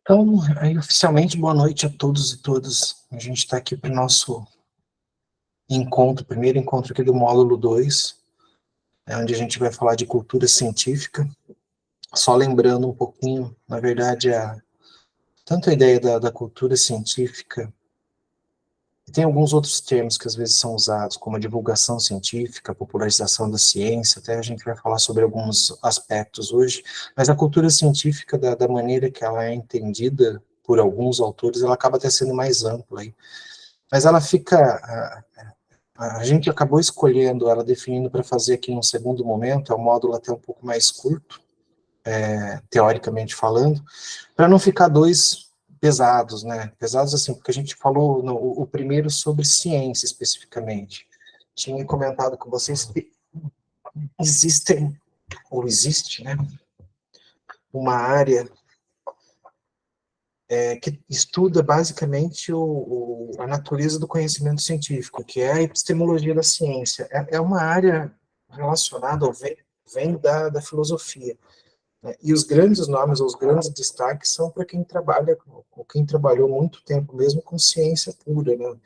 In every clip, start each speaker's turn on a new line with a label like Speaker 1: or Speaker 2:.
Speaker 1: Então, aí, oficialmente, boa noite a todos e todas. A gente está aqui para o nosso encontro, primeiro encontro aqui do módulo 2, onde a gente vai falar de cultura científica. Só lembrando um pouquinho, na verdade, tanto a ideia da cultura científica, e tem alguns outros termos que às vezes são usados, como a divulgação científica, a popularização da ciência, até a gente vai falar sobre alguns aspectos hoje, mas a cultura científica, da maneira que ela é entendida por alguns autores, ela acaba até sendo mais ampla aí. Mas ela fica, a gente acabou escolhendo ela, definindo para fazer aqui num segundo momento, é um módulo até um pouco mais curto, teoricamente falando, para não ficar dois pesados, né? Pesados assim, porque a gente falou o primeiro sobre ciência especificamente. Tinha comentado com vocês que existem, ou existe, né, uma área que estuda basicamente a natureza do conhecimento científico, que é a epistemologia da ciência. É uma área relacionada, vem da filosofia. Né? E os grandes nomes, os grandes destaques são para quem trabalha, ou quem trabalhou muito tempo mesmo com ciência pura, né?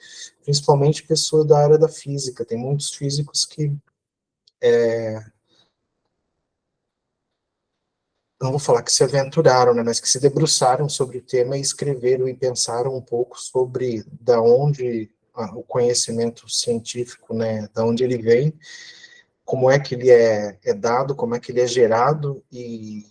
Speaker 1: Principalmente pessoa da área da física. Tem muitos físicos que não vou falar que se aventuraram, né, mas que se debruçaram sobre o tema e escreveram e pensaram um pouco sobre da onde o conhecimento científico, né, da onde ele vem, como é que ele é dado, como é que ele é gerado e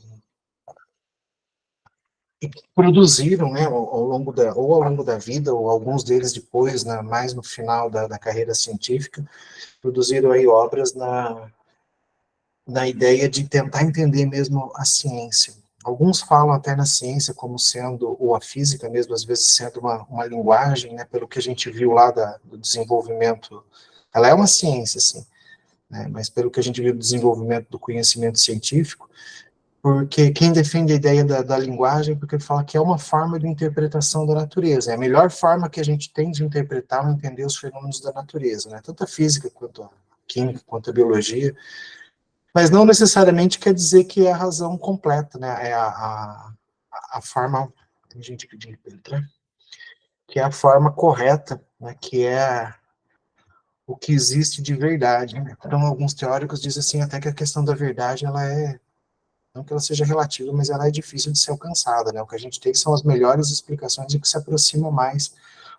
Speaker 1: produziram, né, ao longo da vida, ou alguns deles depois, né, mais no final da carreira científica, produziram aí obras na ideia de tentar entender mesmo a ciência. Alguns falam até na ciência como sendo, ou a física mesmo, às vezes sendo uma linguagem, né, pelo que a gente viu lá do desenvolvimento, ela é uma ciência, sim, né, mas pelo que a gente viu do desenvolvimento do conhecimento científico, porque quem defende a ideia da linguagem, porque fala que é uma forma de interpretação da natureza, é a melhor forma que a gente tem de interpretar ou entender os fenômenos da natureza, né, tanto a física quanto a química, quanto a biologia, mas não necessariamente quer dizer que é a razão completa, né? É a forma, tem gente pedindo para entrar, que é a forma correta, né? Que é o que existe de verdade. Né? Então, alguns teóricos dizem assim, até que a questão da verdade, ela não que ela seja relativa, mas ela é difícil de ser alcançada, né? O que a gente tem são as melhores explicações e que se aproximam mais,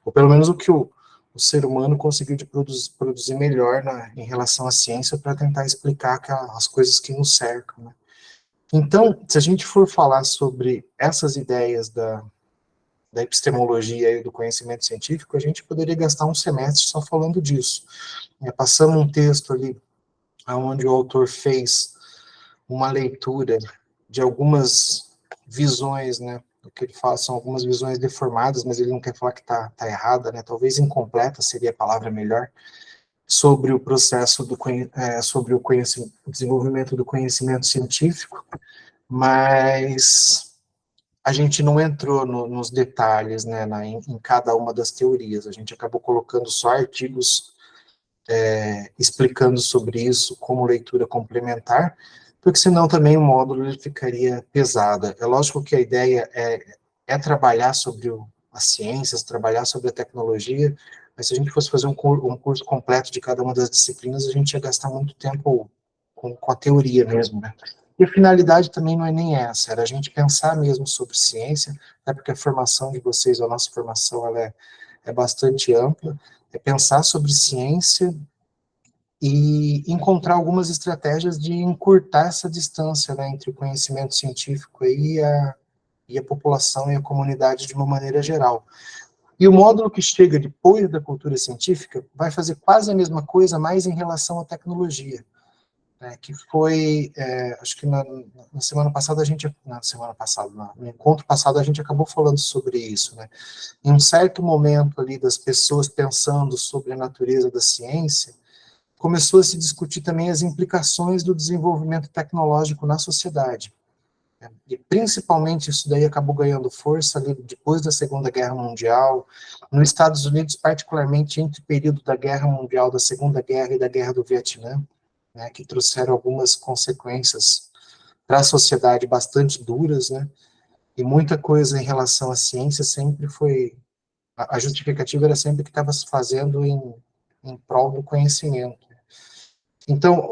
Speaker 1: ou pelo menos o que o ser humano conseguiu de produzir melhor em relação à ciência para tentar explicar as coisas que nos cercam, né? Então, se a gente for falar sobre essas ideias da epistemologia e do conhecimento científico, a gente poderia gastar um semestre só falando disso. Passamos um texto ali, onde o autor fez uma leitura de algumas visões, né? O que ele fala são algumas visões deformadas, mas ele não quer falar que tá errada, né? Talvez incompleta seria a palavra melhor, sobre o processo sobre o desenvolvimento do conhecimento científico, mas a gente não entrou nos detalhes, né, em cada uma das teorias. A gente acabou colocando só artigos explicando sobre isso como leitura complementar, porque senão também o módulo ele ficaria pesado. É lógico que a ideia é trabalhar sobre as ciências, trabalhar sobre a tecnologia, mas se a gente fosse fazer um curso completo de cada uma das disciplinas, a gente ia gastar muito tempo com a teoria mesmo, né? E a finalidade também não é nem essa, era a gente pensar mesmo sobre ciência, até porque a formação de vocês, a nossa formação, ela é bastante ampla, é pensar sobre ciência e encontrar algumas estratégias de encurtar essa distância, né, entre o conhecimento científico e a população e a comunidade de uma maneira geral. E o módulo que chega depois da cultura científica vai fazer quase a mesma coisa, mas em relação à tecnologia, né, que foi, acho que na semana passada no encontro passado a gente acabou falando sobre isso, né, em um certo momento ali das pessoas pensando sobre a natureza da ciência, começou a se discutir também as implicações do desenvolvimento tecnológico na sociedade. Né? E principalmente isso daí acabou ganhando força ali depois da Segunda Guerra Mundial, nos Estados Unidos, particularmente entre o período da Guerra Mundial, da Segunda Guerra e da Guerra do Vietnã, né, que trouxeram algumas consequências para a sociedade bastante duras, né? E muita coisa em relação à ciência sempre foi, a justificativa era sempre que estava se fazendo em prol do conhecimento. Então,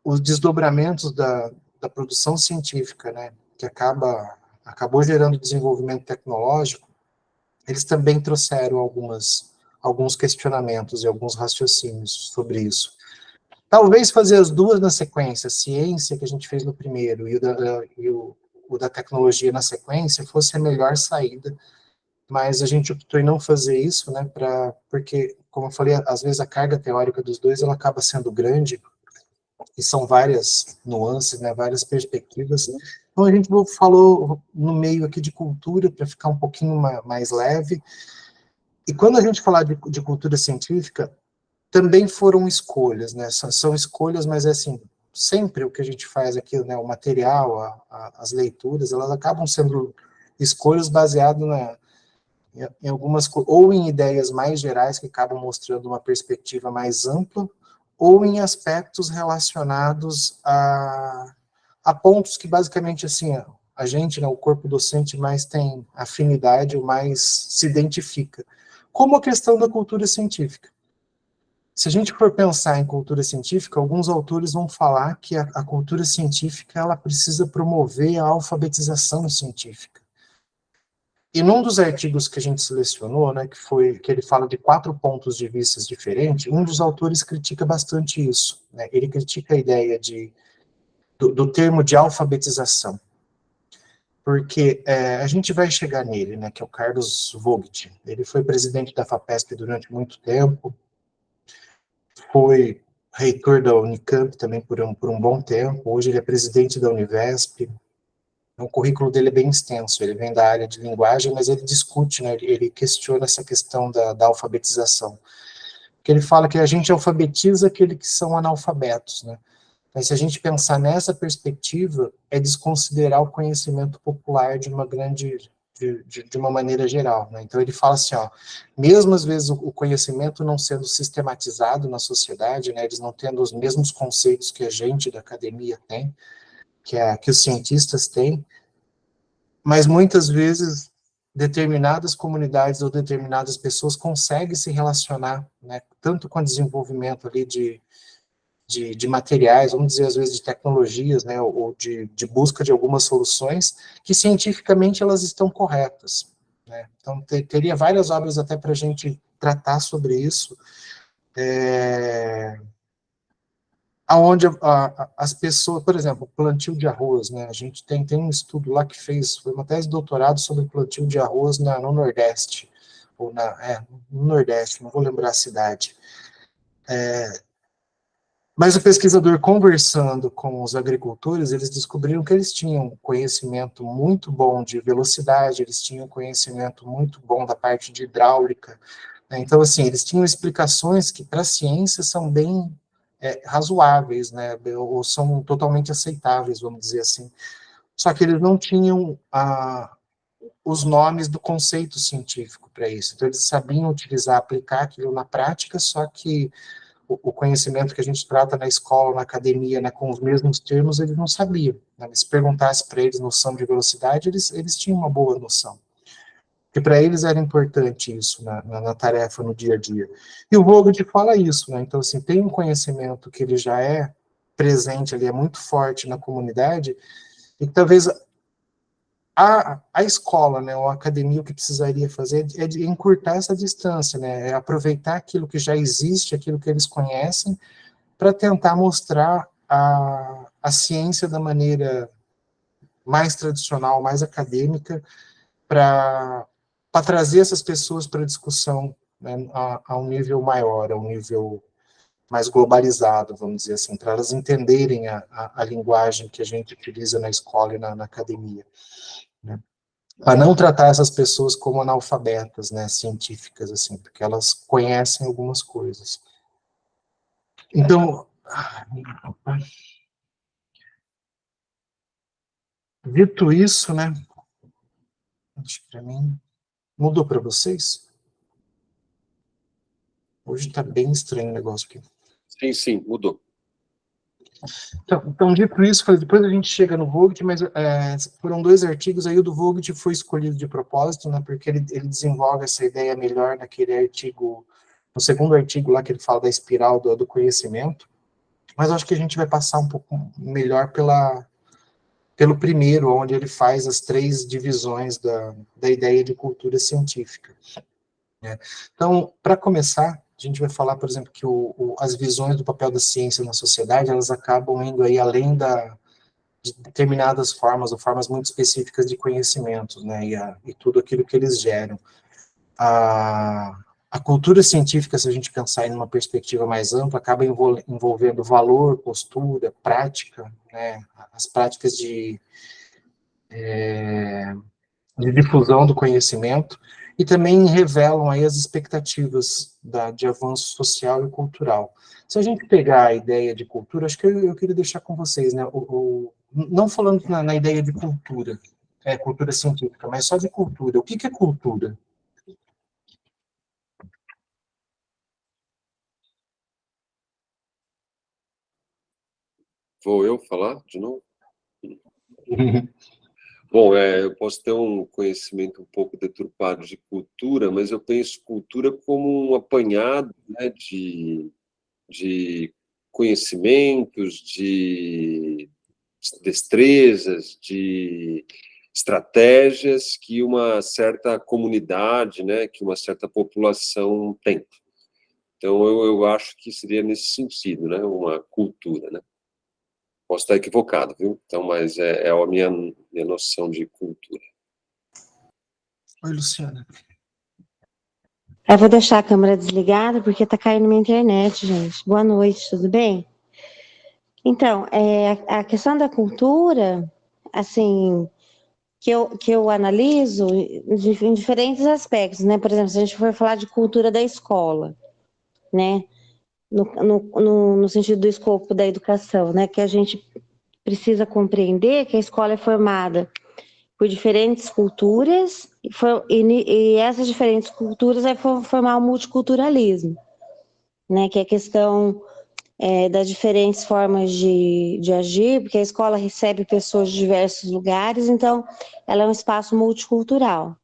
Speaker 1: os desdobramentos da produção científica, né, que acabou gerando desenvolvimento tecnológico, eles também trouxeram alguns questionamentos e alguns raciocínios sobre isso. Talvez fazer as duas na sequência, a ciência que a gente fez no primeiro e o da tecnologia na sequência, fosse a melhor saída, mas a gente optou em não fazer isso, né, porque, como eu falei, às vezes a carga teórica dos dois ela acaba sendo grande, e são várias nuances, né, várias perspectivas. Então a gente falou no meio aqui de cultura, para ficar um pouquinho mais leve, e quando a gente falar de cultura científica, também foram escolhas, né? São escolhas, mas é assim, sempre o que a gente faz aqui, né? O material, as leituras, elas acabam sendo escolhas baseadas em algumas, ou em ideias mais gerais que acabam mostrando uma perspectiva mais ampla, ou em aspectos relacionados a pontos que basicamente assim, a gente, né, o corpo docente mais tem afinidade, ou mais se identifica, como a questão da cultura científica. Se a gente for pensar em cultura científica, alguns autores vão falar que a cultura científica ela precisa promover a alfabetização científica. E num dos artigos que a gente selecionou, né, que ele fala de 4 pontos de vista diferentes, um dos autores critica bastante isso. Né? Ele critica a ideia do termo de alfabetização, porque a gente vai chegar nele, né, que é o Carlos Vogt. Ele foi presidente da FAPESP durante muito tempo, foi reitor da Unicamp também por um bom tempo, hoje ele é presidente da Univesp. O currículo dele é bem extenso, ele vem da área de linguagem, mas ele discute, né, ele questiona essa questão da alfabetização. Porque ele fala que a gente alfabetiza aqueles que são analfabetos, né? Mas se a gente pensar nessa perspectiva, é desconsiderar o conhecimento popular de uma grande, de uma maneira geral, né? Então ele fala assim, ó, mesmo às vezes o conhecimento não sendo sistematizado na sociedade, né, eles não tendo os mesmos conceitos que a gente da academia tem, que os cientistas têm, mas muitas vezes determinadas comunidades ou determinadas pessoas conseguem se relacionar, né, tanto com o desenvolvimento ali de materiais, vamos dizer, às vezes de tecnologias, né, ou de busca de algumas soluções, que cientificamente elas estão corretas. Né? Então, teria várias obras até para a gente tratar sobre isso, aonde as pessoas, por exemplo, plantio de arroz, né, a gente tem um estudo lá que foi uma tese de doutorado sobre plantio de arroz no Nordeste, ou no Nordeste, não vou lembrar a cidade. Mas o pesquisador, conversando com os agricultores, eles descobriram que eles tinham conhecimento muito bom de velocidade, eles tinham conhecimento muito bom da parte de hidráulica, né? Então, assim, eles tinham explicações que, para a ciência, são bem razoáveis, né? Ou são totalmente aceitáveis, vamos dizer assim. Só que eles não tinham os nomes do conceito científico para isso. Então, eles sabiam utilizar, aplicar aquilo na prática, só que o conhecimento que a gente trata na escola, na academia, né, com os mesmos termos, eles não sabiam. Né? Se perguntasse para eles noção de velocidade, eles tinham uma boa noção. Porque para eles era importante isso na tarefa, no dia a dia. E o Vogt fala isso, né? Então, assim, tem um conhecimento que ele já é presente ali, é muito forte na comunidade, e que talvez a escola, né, ou a academia, o que precisaria fazer é de encurtar essa distância, né, é aproveitar aquilo que já existe, aquilo que eles conhecem, para tentar mostrar a ciência da maneira mais tradicional, mais acadêmica, para trazer essas pessoas para a discussão, né, a um nível maior, a um nível mais globalizado, vamos dizer assim, para elas entenderem a linguagem que a gente utiliza na escola e na academia. Né? Para não tratar essas pessoas como analfabetas, né, científicas, assim, porque elas conhecem algumas coisas. Então, dito isso, né, acho que para mim, mudou para vocês? Hoje está bem estranho o negócio aqui.
Speaker 2: Sim, sim, mudou.
Speaker 1: Então, dito isso, depois a gente chega no Vogt, mas foram 2 artigos, aí o do Vogt foi escolhido de propósito, né, porque ele desenvolve essa ideia melhor naquele artigo, no segundo artigo lá que ele fala da espiral do conhecimento, mas acho que a gente vai passar um pouco melhor pelo primeiro, onde ele faz as 3 divisões da ideia de cultura científica. Né? Então, para começar, a gente vai falar, por exemplo, que as visões do papel da ciência na sociedade, elas acabam indo aí além de determinadas formas, ou formas muito específicas de conhecimentos, né, e tudo aquilo que eles geram. A cultura científica, se a gente pensar em uma perspectiva mais ampla, acaba envolvendo valor, postura, prática, né, as práticas de difusão do conhecimento, e também revelam aí as expectativas de avanço social e cultural. Se a gente pegar a ideia de cultura, acho que eu queria deixar com vocês, né, não falando na ideia de cultura, cultura científica, mas só de cultura. O que é cultura?
Speaker 2: Vou eu falar de novo? Bom, eu posso ter um conhecimento um pouco deturpado de cultura, mas eu penso cultura como um apanhado, né, de conhecimentos, de destrezas, de estratégias que uma certa comunidade, né, que uma certa população tem. Então, eu acho que seria nesse sentido, né, uma cultura, né? Posso estar equivocado, viu? Então, mas é a minha noção de cultura.
Speaker 1: Oi, Luciana.
Speaker 3: Eu vou deixar a câmera desligada porque tá caindo minha internet, gente. Boa noite, tudo bem? Então, a questão da cultura, assim, que eu analiso em diferentes aspectos, né? Por exemplo, se a gente for falar de cultura da escola, né? No sentido do escopo da educação, né? Que a gente precisa compreender que a escola é formada por diferentes culturas e essas diferentes culturas vão formar o multiculturalismo, né? Que é a questão das diferentes formas de agir, porque a escola recebe pessoas de diversos lugares, então ela é um espaço multicultural.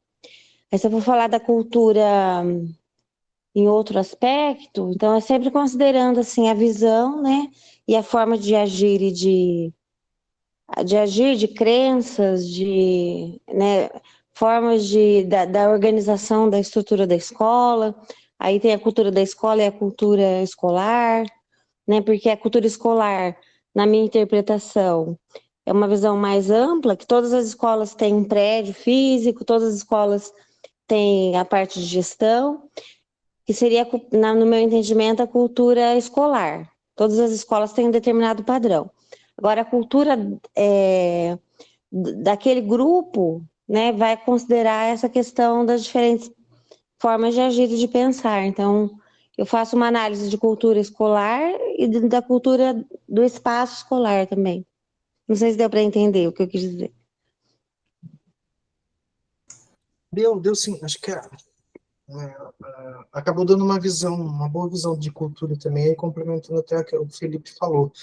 Speaker 3: Aí se eu for falar da cultura em outro aspecto, então é sempre considerando assim a visão, né, e a forma de agir e de agir, de crenças, né, formas da organização da estrutura da escola. Aí tem a cultura da escola e a cultura escolar, né? Porque a cultura escolar, na minha interpretação, é uma visão mais ampla, que todas as escolas têm um prédio físico, todas as escolas têm a parte de gestão, que seria, no meu entendimento, a cultura escolar. Todas as escolas têm um determinado padrão. Agora, a cultura daquele grupo, né, vai considerar essa questão das diferentes formas de agir e de pensar. Então, eu faço uma análise de cultura escolar e da cultura do espaço escolar também. Não sei se deu para entender o que eu quis dizer.
Speaker 1: Deu sim, acho que acabou dando uma boa visão de cultura também, complementando até o que o Felipe falou.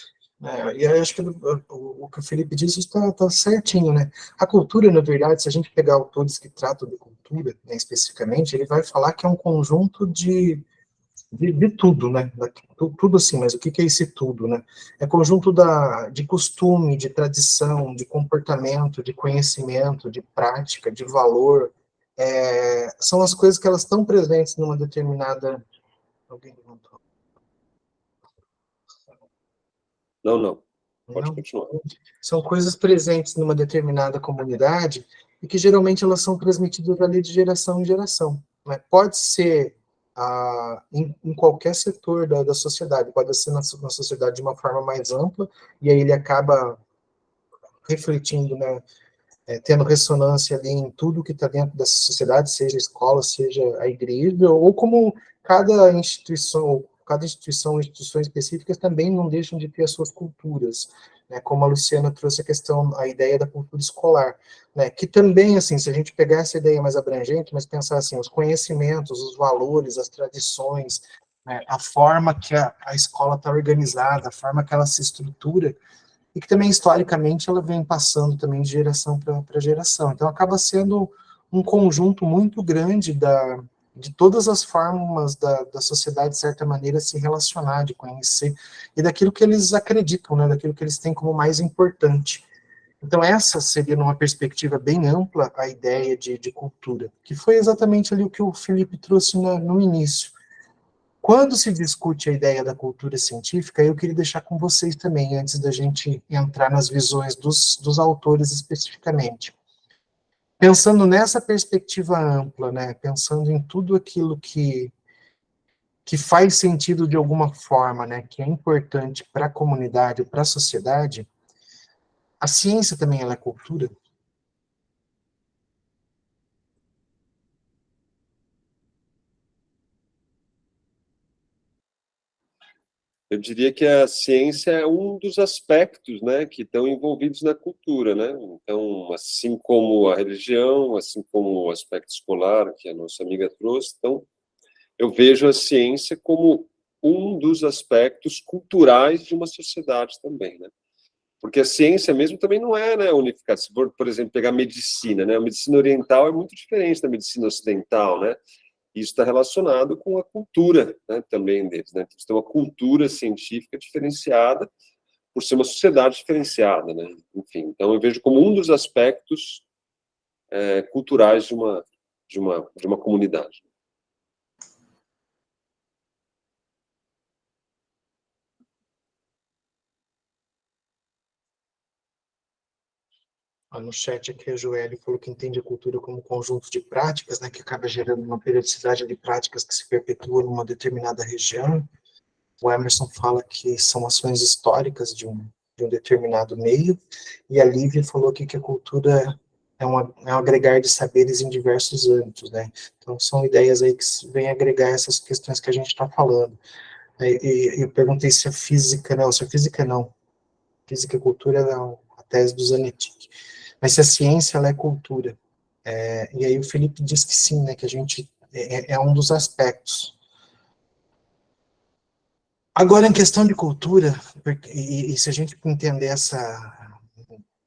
Speaker 1: E eu acho que o que o Felipe disse está certinho, né? A cultura, na verdade, se a gente pegar autores que tratam de cultura, né, especificamente, ele vai falar que é um conjunto de tudo, né? Tudo assim, mas o que é esse tudo, né? É conjunto de costume, de tradição, de comportamento, de conhecimento, de prática, de valor. São as coisas que elas estão presentes numa determinada. Alguém levantou?
Speaker 2: Não. Pode
Speaker 1: Não?
Speaker 2: continuar.
Speaker 1: São coisas presentes numa determinada comunidade e que geralmente elas são transmitidas ali de geração em geração. Né? Pode ser em qualquer setor da sociedade, pode ser na sociedade de uma forma mais ampla, e aí ele acaba refletindo, né, tendo ressonância ali em tudo que está dentro dessa sociedade, seja a escola, seja a igreja, ou como cada instituição, instituições específicas também não deixam de ter as suas culturas, né, como a Luciana trouxe a ideia da cultura escolar, né, que também, assim, se a gente pegar essa ideia mais abrangente, mas pensar assim, os conhecimentos, os valores, as tradições, né, a forma que a escola está organizada, a forma que ela se estrutura, e que também, historicamente, ela vem passando também de geração para geração. Então, acaba sendo um conjunto muito grande de todas as formas da sociedade, de certa maneira, se relacionar, de conhecer, e daquilo que eles acreditam, né, daquilo que eles têm como mais importante. Então, essa seria, numa perspectiva bem ampla, a ideia de cultura, que foi exatamente ali o que o Felipe trouxe no início. Quando se discute a ideia da cultura científica, eu queria deixar com vocês também, antes da gente entrar nas visões dos autores especificamente. Pensando nessa perspectiva ampla, né, pensando em tudo aquilo que faz sentido de alguma forma, né, que é importante para a comunidade, para a sociedade, a ciência também ela é cultura.
Speaker 2: Eu diria que a ciência é um dos aspectos, né, que estão envolvidos na cultura, né? Então, assim como a religião, assim como o aspecto escolar que a nossa amiga trouxe, então eu vejo a ciência como um dos aspectos culturais de uma sociedade também, né? Porque a ciência mesmo também não é, né, unificada. Se for, por exemplo, pegar a medicina, né? A medicina oriental é muito diferente da medicina ocidental, né? Isso está relacionado com a cultura, né, também deles, né? Eles têm uma cultura científica diferenciada por ser uma sociedade diferenciada, né? Enfim, então eu vejo como um dos aspectos culturais de uma comunidade.
Speaker 1: No chat aqui a Joelle falou que entende a cultura como conjunto de práticas, né, que acaba gerando uma periodicidade de práticas que se perpetuam numa determinada região. O Emerson fala que são ações históricas de um determinado meio, e a Lívia falou aqui que a cultura é um agregar de saberes em diversos âmbitos, né? Então, são ideias aí que vêm agregar essas questões que a gente está falando. E eu perguntei se a física, não, se a física não, física e cultura é a tese do Zanetti, mas se a ciência ela é cultura. E aí o Felipe diz que sim, né, que a gente é um dos aspectos. Agora, em questão de cultura, e se a gente entender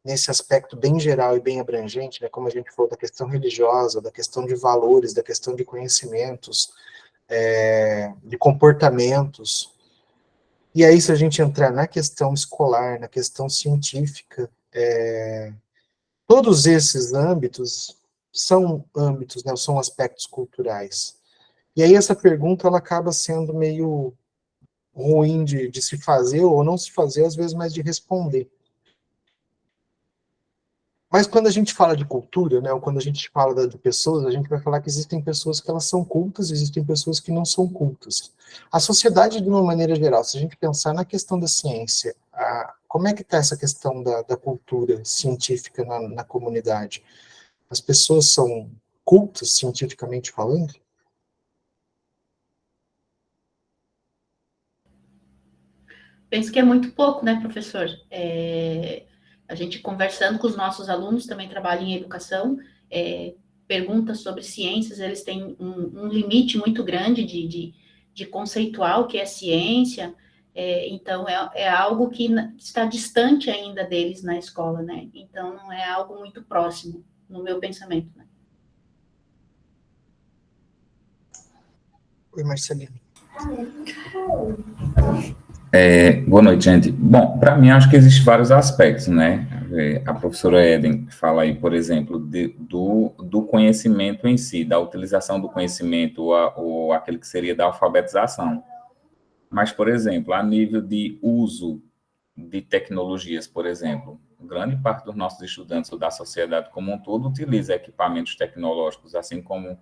Speaker 1: nesse aspecto bem geral e bem abrangente, né, como a gente falou da questão religiosa, da questão de valores, da questão de conhecimentos, de comportamentos, e aí se a gente entrar na questão escolar, na questão científica, todos esses âmbitos, né, são aspectos culturais. E aí essa pergunta ela acaba sendo meio ruim de se fazer, ou não se fazer, às vezes, mas de responder. Mas quando a gente fala de cultura, né, ou quando a gente fala de pessoas, a gente vai falar que existem pessoas que elas são cultas, existem pessoas que não são cultas. A sociedade, de uma maneira geral, se a gente pensar na questão da ciência, como é que está essa questão da cultura científica na comunidade? As pessoas são cultas, cientificamente falando?
Speaker 4: Penso que é muito pouco, né, professor? A gente conversando com os nossos alunos, também trabalham em educação, perguntas sobre ciências, eles têm um limite muito grande de conceituar o que é ciência, então é algo que está distante ainda deles na escola, né? Então não é algo muito próximo, no meu pensamento, né?
Speaker 1: Oi, Marcelino.
Speaker 5: Boa noite, gente. Bom, para mim, acho que existem vários aspectos, né? A professora Eden fala aí, por exemplo, do conhecimento em si, da utilização do conhecimento, ou aquele que seria da alfabetização. Mas, por exemplo, a nível de uso de tecnologias, por exemplo, grande parte dos nossos estudantes ou da sociedade como um todo utiliza equipamentos tecnológicos, assim como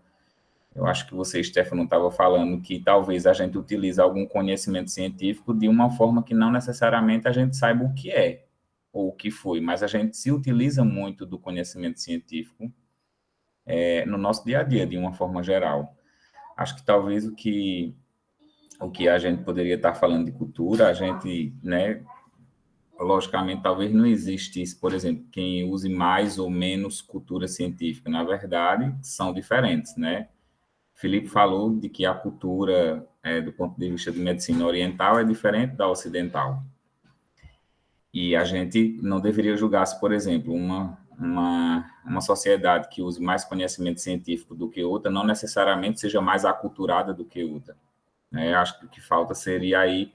Speaker 5: eu acho que você, Stefano, estava falando que talvez a gente utilize algum conhecimento científico de uma forma que não necessariamente a gente saiba o que é ou o que foi, mas a gente se utiliza muito do conhecimento científico no nosso dia a dia, de uma forma geral. Acho que talvez o que a gente poderia estar falando de cultura, a gente, né, logicamente, talvez não existisse, por exemplo, quem use mais ou menos cultura científica. Na verdade, são diferentes, né? Felipe falou de que a cultura, do ponto de vista de medicina oriental, é diferente da ocidental. E a gente não deveria julgar se, por exemplo, uma sociedade que use mais conhecimento científico do que outra, não necessariamente seja mais aculturada do que outra. Né? Acho que o que falta seria aí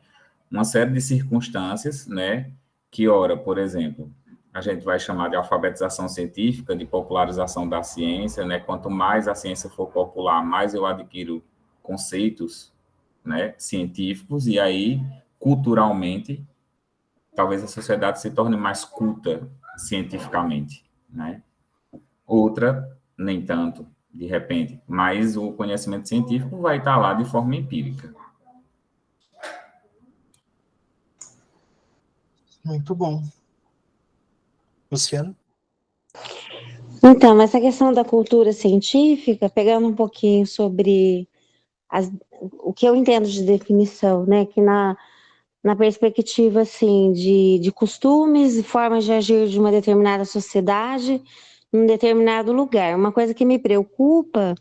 Speaker 5: uma série de circunstâncias, né, que, ora, por exemplo, a gente vai chamar de alfabetização científica, de popularização da ciência, né? Quanto mais a ciência for popular, mais eu adquiro conceitos, né, científicos, e aí, culturalmente, talvez a sociedade se torne mais culta cientificamente, né? Outra, nem tanto, de repente, mas o conhecimento científico vai estar lá de forma empírica.
Speaker 1: Muito bom. Luciano?
Speaker 3: Então, essa questão da cultura científica, pegando um pouquinho sobre o que eu entendo de definição, né, que na perspectiva, assim, de costumes e formas de agir de uma determinada sociedade, num determinado lugar. Uma coisa que me preocupa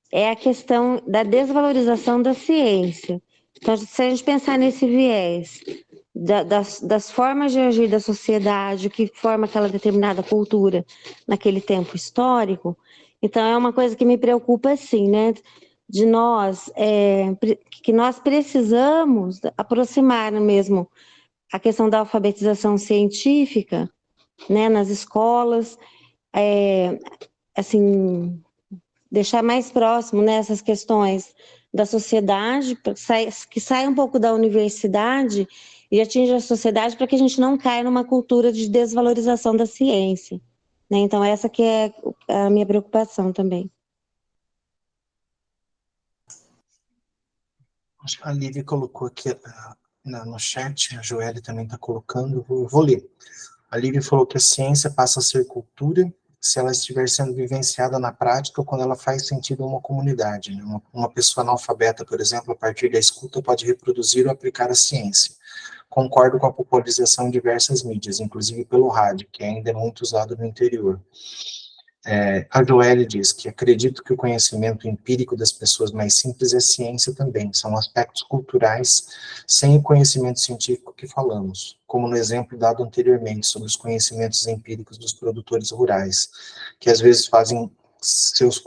Speaker 3: é a questão da desvalorização da ciência. Então, se a gente pensar nesse viés das formas de agir da sociedade, o que forma aquela determinada cultura naquele tempo histórico, então é uma coisa que me preocupa, assim, né? De nós, que nós precisamos aproximar mesmo a questão da alfabetização científica, né, nas escolas, assim, deixar mais próximo, né, essas questões da sociedade, que saia um pouco da universidade e atinja a sociedade, para que a gente não caia numa cultura de desvalorização da ciência, né? Então essa que é a minha preocupação também.
Speaker 1: A Lívia colocou aqui no chat, a Joelle também está colocando, vou ler. A Lívia falou que a ciência passa a ser cultura se ela estiver sendo vivenciada na prática ou quando ela faz sentido a uma comunidade. Né? Uma pessoa analfabeta, por exemplo, a partir da escuta, pode reproduzir ou aplicar a ciência. Concordo com a popularização em diversas mídias, inclusive pelo rádio, que ainda é muito usado no interior. A Joelle diz que acredito que o conhecimento empírico das pessoas mais simples é ciência também, são aspectos culturais sem o conhecimento científico que falamos, como no exemplo dado anteriormente sobre os conhecimentos empíricos dos produtores rurais, que às vezes fazem seus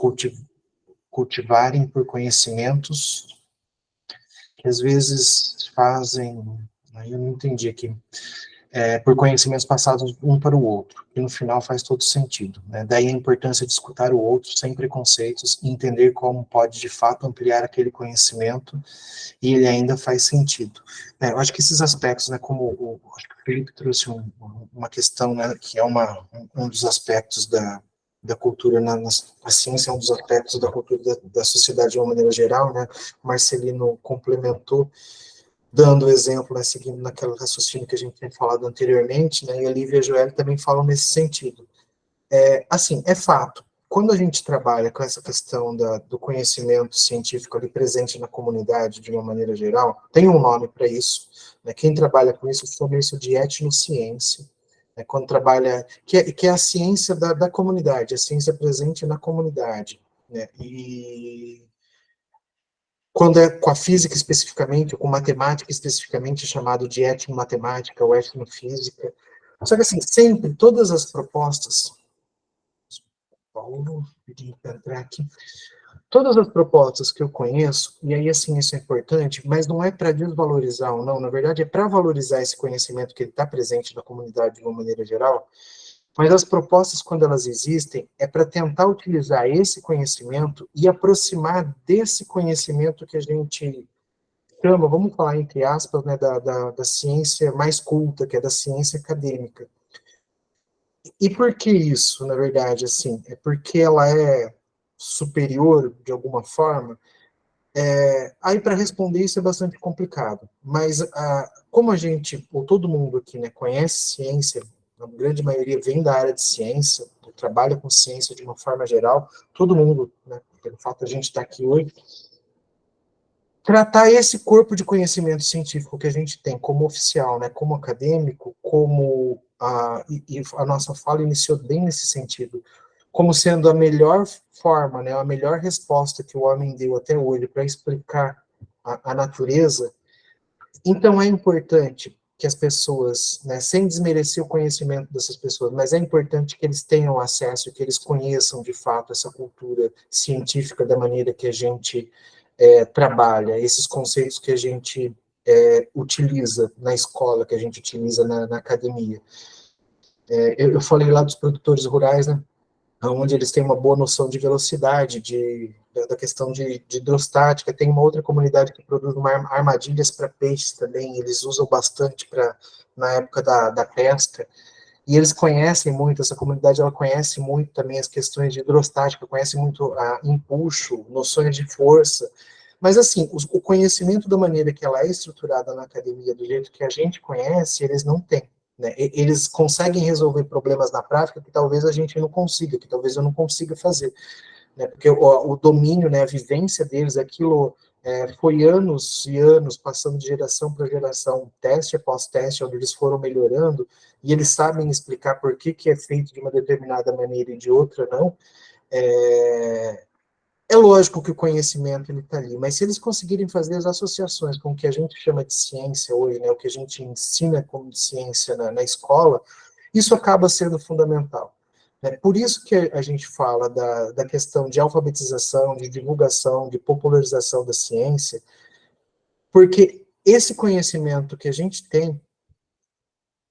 Speaker 1: cultivarem por conhecimentos, que às vezes fazem, aí eu não entendi aqui, por conhecimentos passados um para o outro, e no final faz todo sentido. Né? Daí a importância de escutar o outro sem preconceitos e entender como pode, de fato, ampliar aquele conhecimento e ele ainda faz sentido. Eu acho que esses aspectos, né, como acho que o Felipe trouxe uma questão, né, que é um dos aspectos da cultura, a ciência é um dos aspectos da cultura da sociedade de uma maneira geral, né? O Marcelino complementou, dando exemplo, né, seguindo naquele raciocínio que a gente tinha falado anteriormente, né, e a Lívia e a Joelle também falam nesse sentido. Assim, é fato, quando a gente trabalha com essa questão do conhecimento científico ali presente na comunidade, de uma maneira geral, tem um nome para isso, né, quem trabalha com isso chama isso de etnociência, né, quando trabalha, que é a ciência da comunidade, a ciência presente na comunidade, né, e quando é com a física especificamente, ou com matemática especificamente, é chamado de etnomatemática ou etnofísica. Só que, assim, sempre, todas as propostas... Paulo, pedi para entrar aqui. Todas as propostas que eu conheço, e aí, assim, isso é importante, mas não é para desvalorizar ou não, na verdade, é para valorizar esse conhecimento que ele está presente na comunidade de uma maneira geral, mas as propostas, quando elas existem, é para tentar utilizar esse conhecimento e aproximar desse conhecimento que a gente chama, vamos falar entre aspas, né, da ciência mais culta, que é da ciência acadêmica. E por que isso, na verdade, assim? É porque ela é superior, de alguma forma? Aí, para responder isso é bastante complicado. Mas, como a gente, ou todo mundo aqui, né, conhece ciência, a grande maioria vem da área de ciência, trabalha com ciência de uma forma geral, todo mundo, né, pelo fato de a gente estar aqui hoje, tratar esse corpo de conhecimento científico que a gente tem como oficial, né, como acadêmico, como e a nossa fala iniciou bem nesse sentido, como sendo a melhor forma, né, a melhor resposta que o homem deu até hoje para explicar a natureza, então é importante que as pessoas, né, sem desmerecer o conhecimento dessas pessoas, mas é importante que eles tenham acesso, que eles conheçam de fato essa cultura científica da maneira que a gente trabalha, esses conceitos que a gente utiliza na escola, que a gente utiliza na academia. Eu falei lá dos produtores rurais, né, onde eles têm uma boa noção de velocidade, da questão de hidrostática. Tem uma outra comunidade que produz armadilhas para peixes também, eles usam bastante na época da pesca, e eles conhecem muito, essa comunidade ela conhece muito também as questões de hidrostática, conhece muito empuxo, noções de força, mas assim, o conhecimento da maneira que ela é estruturada na academia, do jeito que a gente conhece, eles não têm. Né? Eles conseguem resolver problemas na prática que talvez a gente não consiga, que talvez eu não consiga fazer. Né? Porque o domínio, né, a vivência deles, aquilo foi anos e anos, passando de geração para geração, teste após teste, onde eles foram melhorando, e eles sabem explicar por que é feito de uma determinada maneira e de outra não. É lógico que o conhecimento está ali, mas se eles conseguirem fazer as associações com o que a gente chama de ciência hoje, né, o que a gente ensina como ciência na escola, isso acaba sendo fundamental. Né? Por isso que a gente fala da questão de alfabetização, de divulgação, de popularização da ciência, porque esse conhecimento que a gente tem,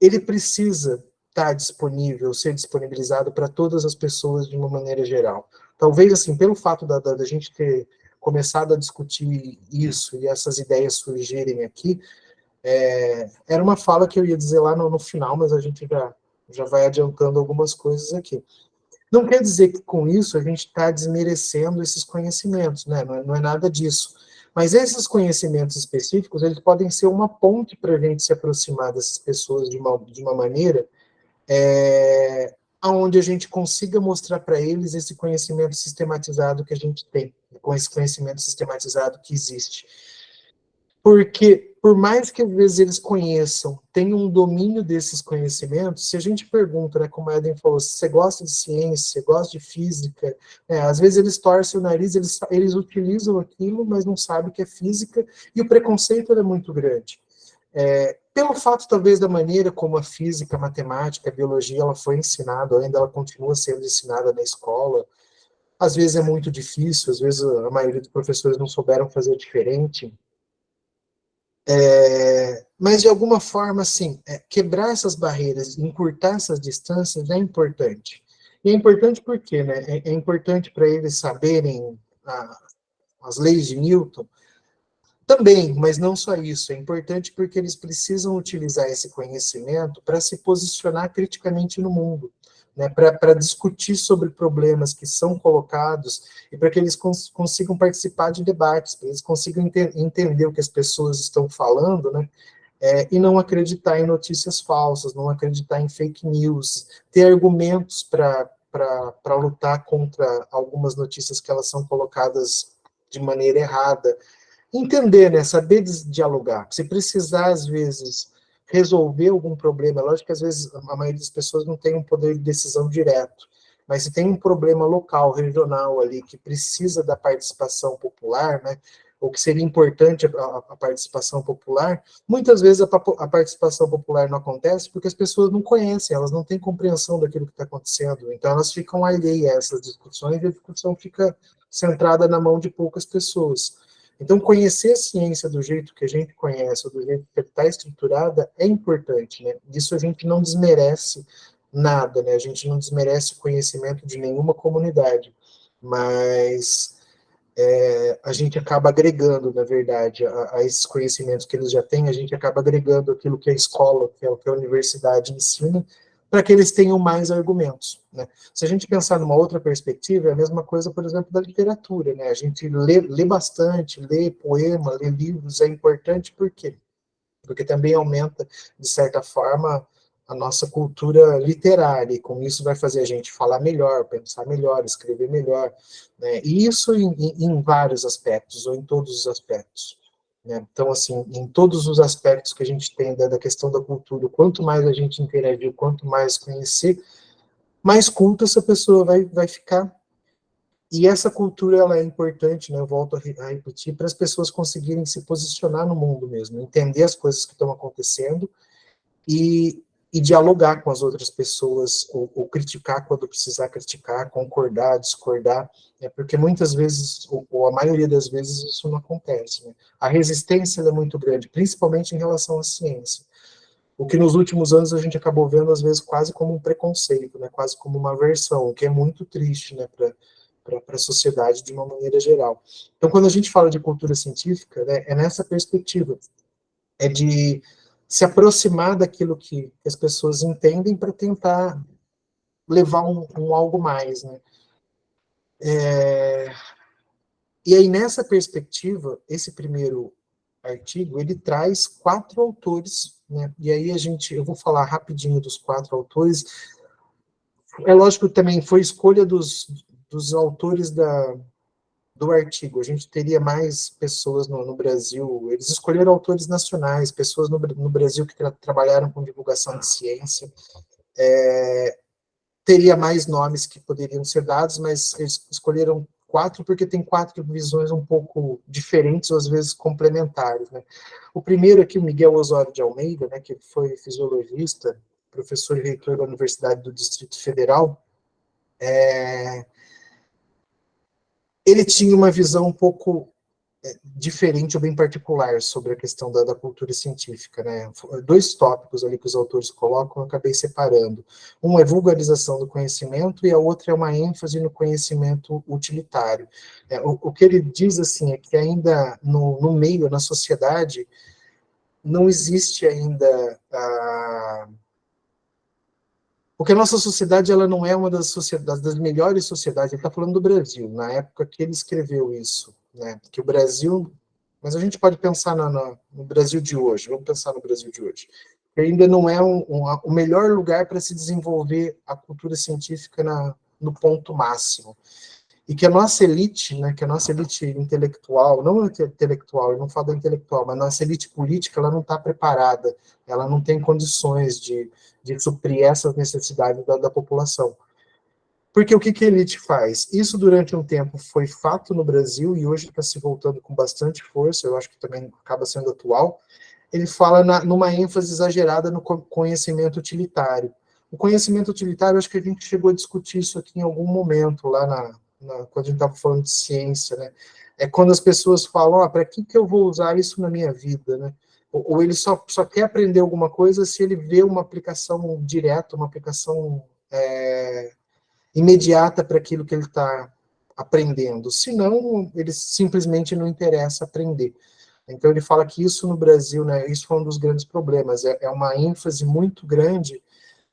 Speaker 1: ele precisa estar disponível, ser disponibilizado para todas as pessoas de uma maneira geral. Talvez, assim, pelo fato da gente ter começado a discutir isso e essas ideias surgirem aqui, era uma fala que eu ia dizer lá no final, mas a gente já vai adiantando algumas coisas aqui. Não quer dizer que com isso a gente está desmerecendo esses conhecimentos, né? Não é nada disso. Mas esses conhecimentos específicos, eles podem ser uma ponte para a gente se aproximar dessas pessoas de uma maneira onde a gente consiga mostrar para eles esse conhecimento sistematizado que a gente tem, com esse conhecimento sistematizado que existe. Porque, por mais que às vezes eles conheçam, tenham um domínio desses conhecimentos, se a gente pergunta, né, como a Eden falou, se você gosta de ciência, você gosta de física, às vezes eles torcem o nariz, eles utilizam aquilo, mas não sabem que é física, e o preconceito é muito grande. Pelo fato, talvez, da maneira como a física, a matemática, a biologia, ela foi ensinada, ainda ela continua sendo ensinada na escola, às vezes é muito difícil, às vezes a maioria dos professores não souberam fazer diferente, mas de alguma forma, assim, quebrar essas barreiras, encurtar essas distâncias é importante. E é importante por quê, né? É importante para eles saberem as leis de Newton, também, mas não só isso. É importante porque eles precisam utilizar esse conhecimento para se posicionar criticamente no mundo, né? Para discutir sobre problemas que são colocados e para que eles consigam participar de debates, para eles consigam entender o que as pessoas estão falando, né? E não acreditar em notícias falsas, não acreditar em fake news, ter argumentos para lutar contra algumas notícias que elas são colocadas de maneira errada. Entender, né, saber dialogar. Se precisar, às vezes, resolver algum problema, é lógico que às vezes a maioria das pessoas não tem um poder de decisão direto, mas se tem um problema local, regional ali, que precisa da participação popular, né, ou que seria importante a participação popular, muitas vezes a participação popular não acontece porque as pessoas não conhecem, elas não têm compreensão daquilo que está acontecendo, então elas ficam alheias a essas discussões e a discussão fica centrada na mão de poucas pessoas. Então, conhecer a ciência do jeito que a gente conhece, ou do jeito que está estruturada, é importante, né? Isso a gente não desmerece nada, né? A gente não desmerece o conhecimento de nenhuma comunidade, mas a gente acaba agregando, na verdade, a esses conhecimentos que eles já têm, a gente acaba agregando aquilo que a escola, que a universidade ensina, para que eles tenham mais argumentos. Né? Se a gente pensar numa outra perspectiva, é a mesma coisa, por exemplo, da literatura. Né? A gente lê bastante, lê poema, lê livros, é importante por quê? Porque também aumenta, de certa forma, a nossa cultura literária, e com isso vai fazer a gente falar melhor, pensar melhor, escrever melhor, né? E isso em vários aspectos, ou em todos os aspectos. Né? Então, assim, em todos os aspectos que a gente tem da questão da cultura, quanto mais a gente interagir, quanto mais conhecer, mais culta essa pessoa vai ficar. E essa cultura, ela é importante, né, eu volto a repetir, para as pessoas conseguirem se posicionar no mundo mesmo, entender as coisas que estão acontecendo e dialogar com as outras pessoas, ou criticar quando precisar criticar, concordar, discordar, né, porque muitas vezes, ou a maioria das vezes, isso não acontece. Né? A resistência é muito grande, principalmente em relação à ciência. O que nos últimos anos a gente acabou vendo, às vezes, quase como um preconceito, né, quase como uma aversão, o que é muito triste, né, para a sociedade de uma maneira geral. Então, quando a gente fala de cultura científica, né, é nessa perspectiva, é de se aproximar daquilo que as pessoas entendem para tentar levar um algo mais, né? E aí, nessa perspectiva, esse primeiro artigo, ele traz 4 autores, né? E aí eu vou falar rapidinho dos 4 autores. É lógico que também foi escolha dos autores do artigo. A gente teria mais pessoas no Brasil, eles escolheram autores nacionais, pessoas no Brasil que trabalharam com divulgação de ciência. Teria mais nomes que poderiam ser dados, mas eles escolheram 4 porque tem 4 visões um pouco diferentes, ou às vezes complementares. Né? O primeiro aqui, o Miguel Osório de Almeida, né, que foi fisiologista, professor e reitor da Universidade do Distrito Federal, ele tinha uma visão um pouco diferente ou bem particular sobre a questão da cultura científica, né? 2 tópicos ali que os autores colocam, eu acabei separando. Um é vulgarização do conhecimento e a outra é uma ênfase no conhecimento utilitário. O que ele diz, assim, é que ainda no meio, na sociedade, não existe ainda porque a nossa sociedade, ela não é uma das sociedades, das melhores sociedades. Ele está falando do Brasil, na época que ele escreveu isso, né? Que o Brasil, mas a gente pode pensar no Brasil de hoje, vamos pensar no Brasil de hoje, que ainda não é o melhor lugar para se desenvolver a cultura científica no ponto máximo. E que a nossa elite, né, que a nossa elite intelectual, não intelectual, eu não falo da intelectual, mas a nossa elite política, ela não está preparada, ela não tem condições de suprir essas necessidades da população. Porque o que a elite faz? Isso durante um tempo foi fato no Brasil e hoje está se voltando com bastante força, eu acho que também acaba sendo atual. Ele fala numa ênfase exagerada no conhecimento utilitário. O conhecimento utilitário, acho que a gente chegou a discutir isso aqui em algum momento, lá quando a gente estava falando de ciência, né? É quando as pessoas falam, para que eu vou usar isso na minha vida, né? Ou ele só quer aprender alguma coisa se ele vê uma aplicação direta, uma aplicação imediata para aquilo que ele está aprendendo. Senão, ele simplesmente não interessa aprender. Então, ele fala que isso no Brasil, né, isso foi um dos grandes problemas, é uma ênfase muito grande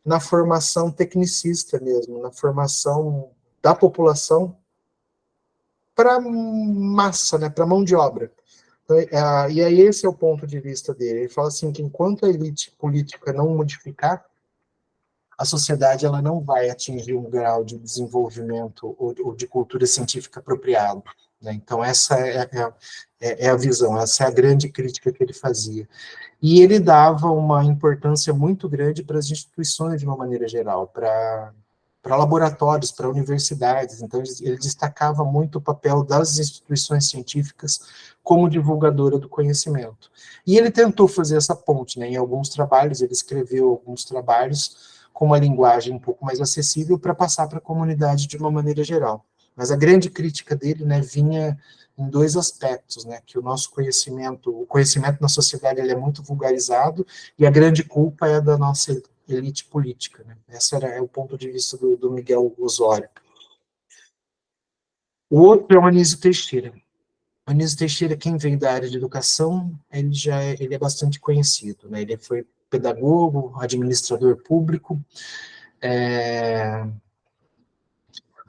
Speaker 1: na formação tecnicista mesmo, na formação da população para massa, né, para mão de obra. Então, e aí esse é o ponto de vista dele. Ele fala assim que enquanto a elite política não modificar, a sociedade ela não vai atingir um grau de desenvolvimento ou de cultura científica apropriado. Né? Então essa é a visão, essa é a grande crítica que ele fazia. E ele dava uma importância muito grande para as instituições de uma maneira geral, para laboratórios, para universidades. Então, ele destacava muito o papel das instituições científicas como divulgadora do conhecimento. E ele tentou fazer essa ponte, né? Em alguns trabalhos, ele escreveu alguns trabalhos com uma linguagem um pouco mais acessível para passar para a comunidade de uma maneira geral. Mas a grande crítica dele, né, vinha em 2 aspectos, né, que o nosso conhecimento, o conhecimento na sociedade ele é muito vulgarizado e a grande culpa é da nossa elite política. Né? Esse é o ponto de vista do Miguel Osório. O outro é o Anísio Teixeira. O Anísio Teixeira, quem vem da área de educação, ele é bastante conhecido. Né? Ele foi pedagogo, administrador público,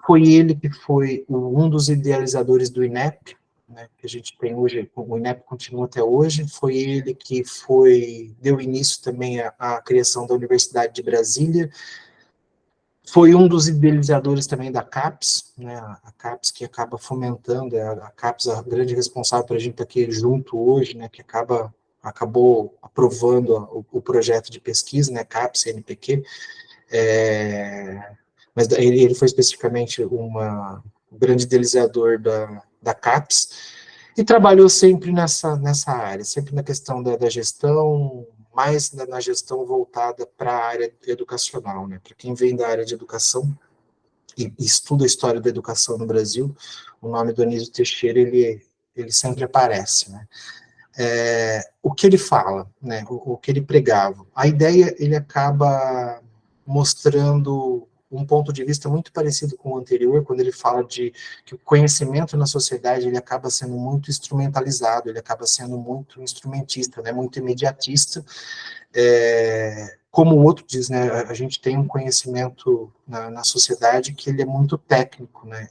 Speaker 1: foi ele que foi um dos idealizadores do INEP, né, que a gente tem hoje, o INEP continua até hoje, foi ele que deu início também à criação da Universidade de Brasília, foi um dos idealizadores também da CAPES, né, a CAPES que acaba fomentando, a CAPES a grande responsável para a gente estar aqui junto hoje, né, que acabou aprovando o projeto de pesquisa, né, CAPES, CNPq, mas ele foi especificamente um grande idealizador da CAPES, e trabalhou sempre nessa área, sempre na questão da gestão, mais na gestão voltada para a área educacional, né? Para quem vem da área de educação e estuda a história da educação no Brasil, o nome do Anísio Teixeira, ele sempre aparece, né? O que ele fala, né? O que ele pregava. A ideia, ele acaba mostrando um ponto de vista muito parecido com o anterior, quando ele fala que o conhecimento na sociedade, ele acaba sendo muito instrumentalizado, ele acaba sendo muito instrumentista, né, muito imediatista, como o outro diz, né, a gente tem um conhecimento na sociedade que ele é muito técnico, né,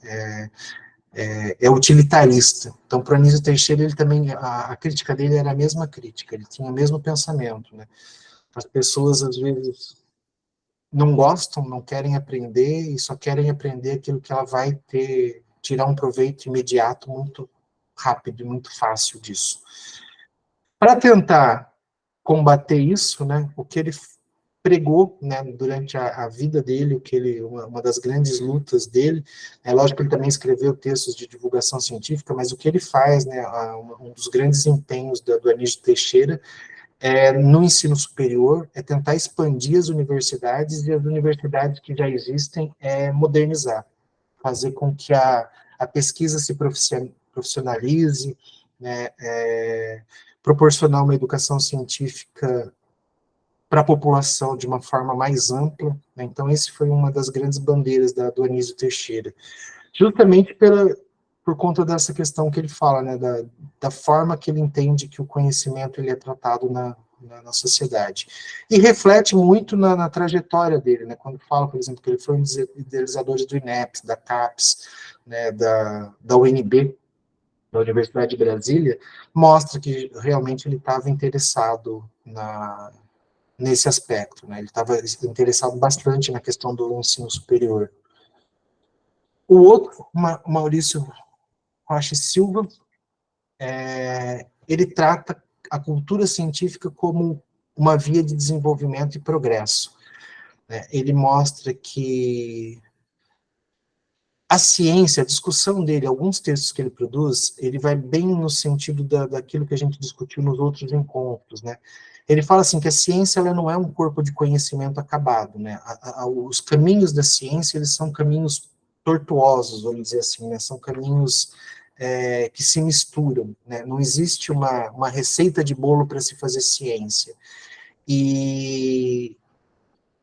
Speaker 1: é utilitarista. Então, para o Anísio Teixeira, ele também, a crítica dele era a mesma crítica, ele tinha o mesmo pensamento, né, as pessoas, às vezes, não gostam, não querem aprender e só querem aprender aquilo que ela vai tirar um proveito imediato, muito rápido e muito fácil disso. Para tentar combater isso, né, o que ele pregou, né, durante a vida dele, uma das grandes lutas dele, é lógico que ele também escreveu textos de divulgação científica, mas o que ele faz, né, um dos grandes empenhos do Anísio Teixeira, no ensino superior, é tentar expandir as universidades e as universidades que já existem modernizar, fazer com que a pesquisa se profissionalize, né, proporcionar uma educação científica para a população de uma forma mais ampla, né? Então, esse foi uma das grandes bandeiras do Anísio Teixeira, justamente por conta dessa questão que ele fala, né, da forma que ele entende que o conhecimento ele é tratado na sociedade. E reflete muito na trajetória dele, né, quando fala, por exemplo, que ele foi um dos idealizadores do INEP, da CAPES, né, da UNB, da Universidade de Brasília, mostra que realmente ele estava interessado nesse aspecto, né, ele estava interessado bastante na questão do ensino superior. O outro, Maurício Rocha Silva, ele trata a cultura científica como uma via de desenvolvimento e progresso, né? Ele mostra que a ciência, a discussão dele, alguns textos que ele produz, ele vai bem no sentido daquilo que a gente discutiu nos outros encontros, né? Ele fala assim que a ciência ela não é um corpo de conhecimento acabado, né? Os caminhos da ciência, eles são caminhos tortuosos, vamos dizer assim, né? São caminhos que se misturam, né? Não existe uma receita de bolo para se fazer ciência. E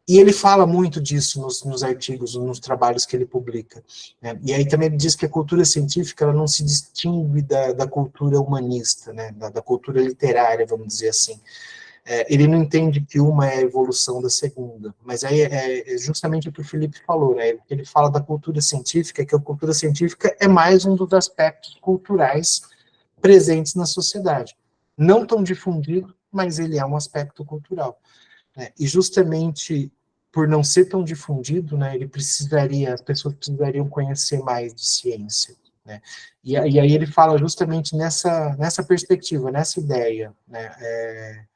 Speaker 1: ele fala muito disso nos artigos, nos trabalhos que ele publica, né? E aí também ele diz que a cultura científica ela não se distingue da cultura humanista, né? Da cultura literária, vamos dizer assim. Ele não entende que uma é a evolução da segunda, mas aí é justamente o que o Felipe falou, né? Ele fala da cultura científica, que a cultura científica é mais um dos aspectos culturais presentes na sociedade. Não tão difundido, mas ele é um aspecto cultural, né? E justamente por não ser tão difundido, né, as pessoas precisariam conhecer mais de ciência, né? E aí ele fala justamente nessa perspectiva, nessa ideia, né?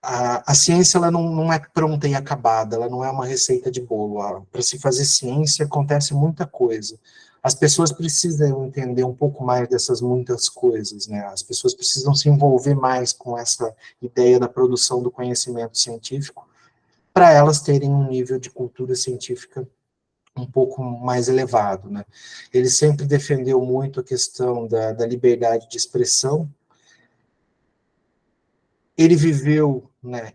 Speaker 1: A ciência ela não é pronta e acabada, ela não é uma receita de bolo. Para se fazer ciência acontece muita coisa. As pessoas precisam entender um pouco mais dessas muitas coisas, né? As pessoas precisam se envolver mais com essa ideia da produção do conhecimento científico para elas terem um nível de cultura científica um pouco mais elevado, né? Ele sempre defendeu muito a questão da liberdade de expressão. Ele viveu, né,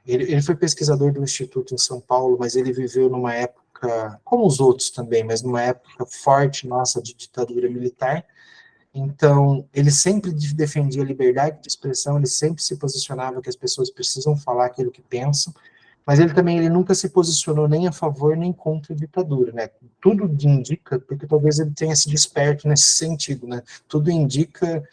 Speaker 1: ele foi pesquisador do Instituto em São Paulo, mas ele viveu numa época, como os outros também, mas numa época forte, nossa, de ditadura militar. Então, ele sempre defendia a liberdade de expressão, ele sempre se posicionava que as pessoas precisam falar aquilo que pensam, mas ele nunca se posicionou nem a favor nem contra a ditadura, né? Tudo indica, porque talvez ele tenha se desperto nesse sentido, né? Tudo indica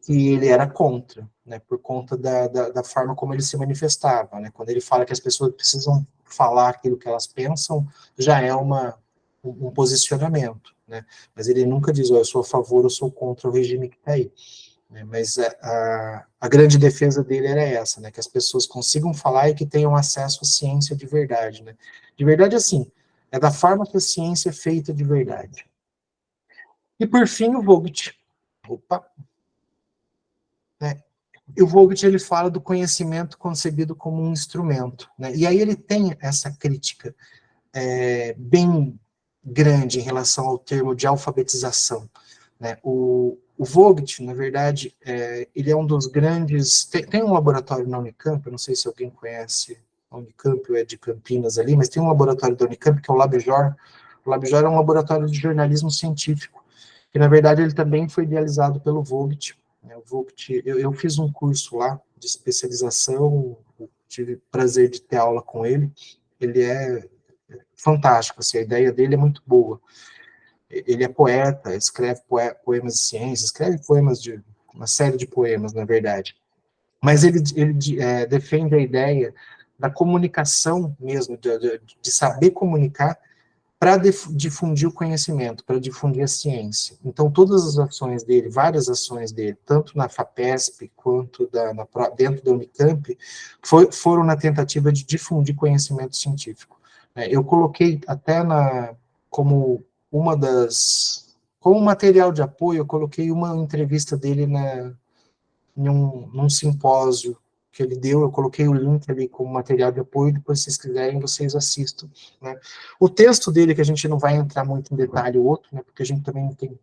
Speaker 1: que ele era contra, né, por conta da forma como ele se manifestava, né, quando ele fala que as pessoas precisam falar aquilo que elas pensam, já é um posicionamento, né, mas ele nunca diz, eu sou a favor ou sou contra o regime que está aí. né? Mas a grande defesa dele era essa, né? Que as pessoas consigam falar e que tenham acesso à ciência de verdade, né? De verdade, assim, é da forma que a ciência é feita de verdade. E, por fim, o Vogt. Opa! Né? E o Vogt, ele fala do conhecimento concebido como um instrumento, né? E aí ele tem essa crítica bem grande em relação ao termo de alfabetização, né? O Vogt, na verdade, ele é um dos grandes... Tem um laboratório na Unicamp, eu não sei se alguém conhece a Unicamp ou é de Campinas ali, mas tem um laboratório da Unicamp que é o LabJOR. O LabJOR é um laboratório de jornalismo científico, que na verdade ele também foi idealizado pelo Vogt. O Vogt, eu fiz um curso lá de especialização, tive prazer de ter aula com ele. Ele é fantástico, assim, a ideia dele é muito boa. Ele é poeta, escreve poemas de ciência, escreve poemas de uma série de poemas, na verdade. Mas ele defende a ideia da comunicação mesmo, de saber comunicar para difundir o conhecimento, para difundir a ciência. Então, todas as ações dele, várias ações dele, tanto na FAPESP quanto dentro da Unicamp, foram na tentativa de difundir conhecimento científico. Eu coloquei até como material de apoio, eu coloquei uma entrevista dele num simpósio que ele deu, eu coloquei o link ali como material de apoio, depois se vocês quiserem, vocês assistam, né? O texto dele, que a gente não vai entrar muito em detalhe o outro, né, porque a gente também não tem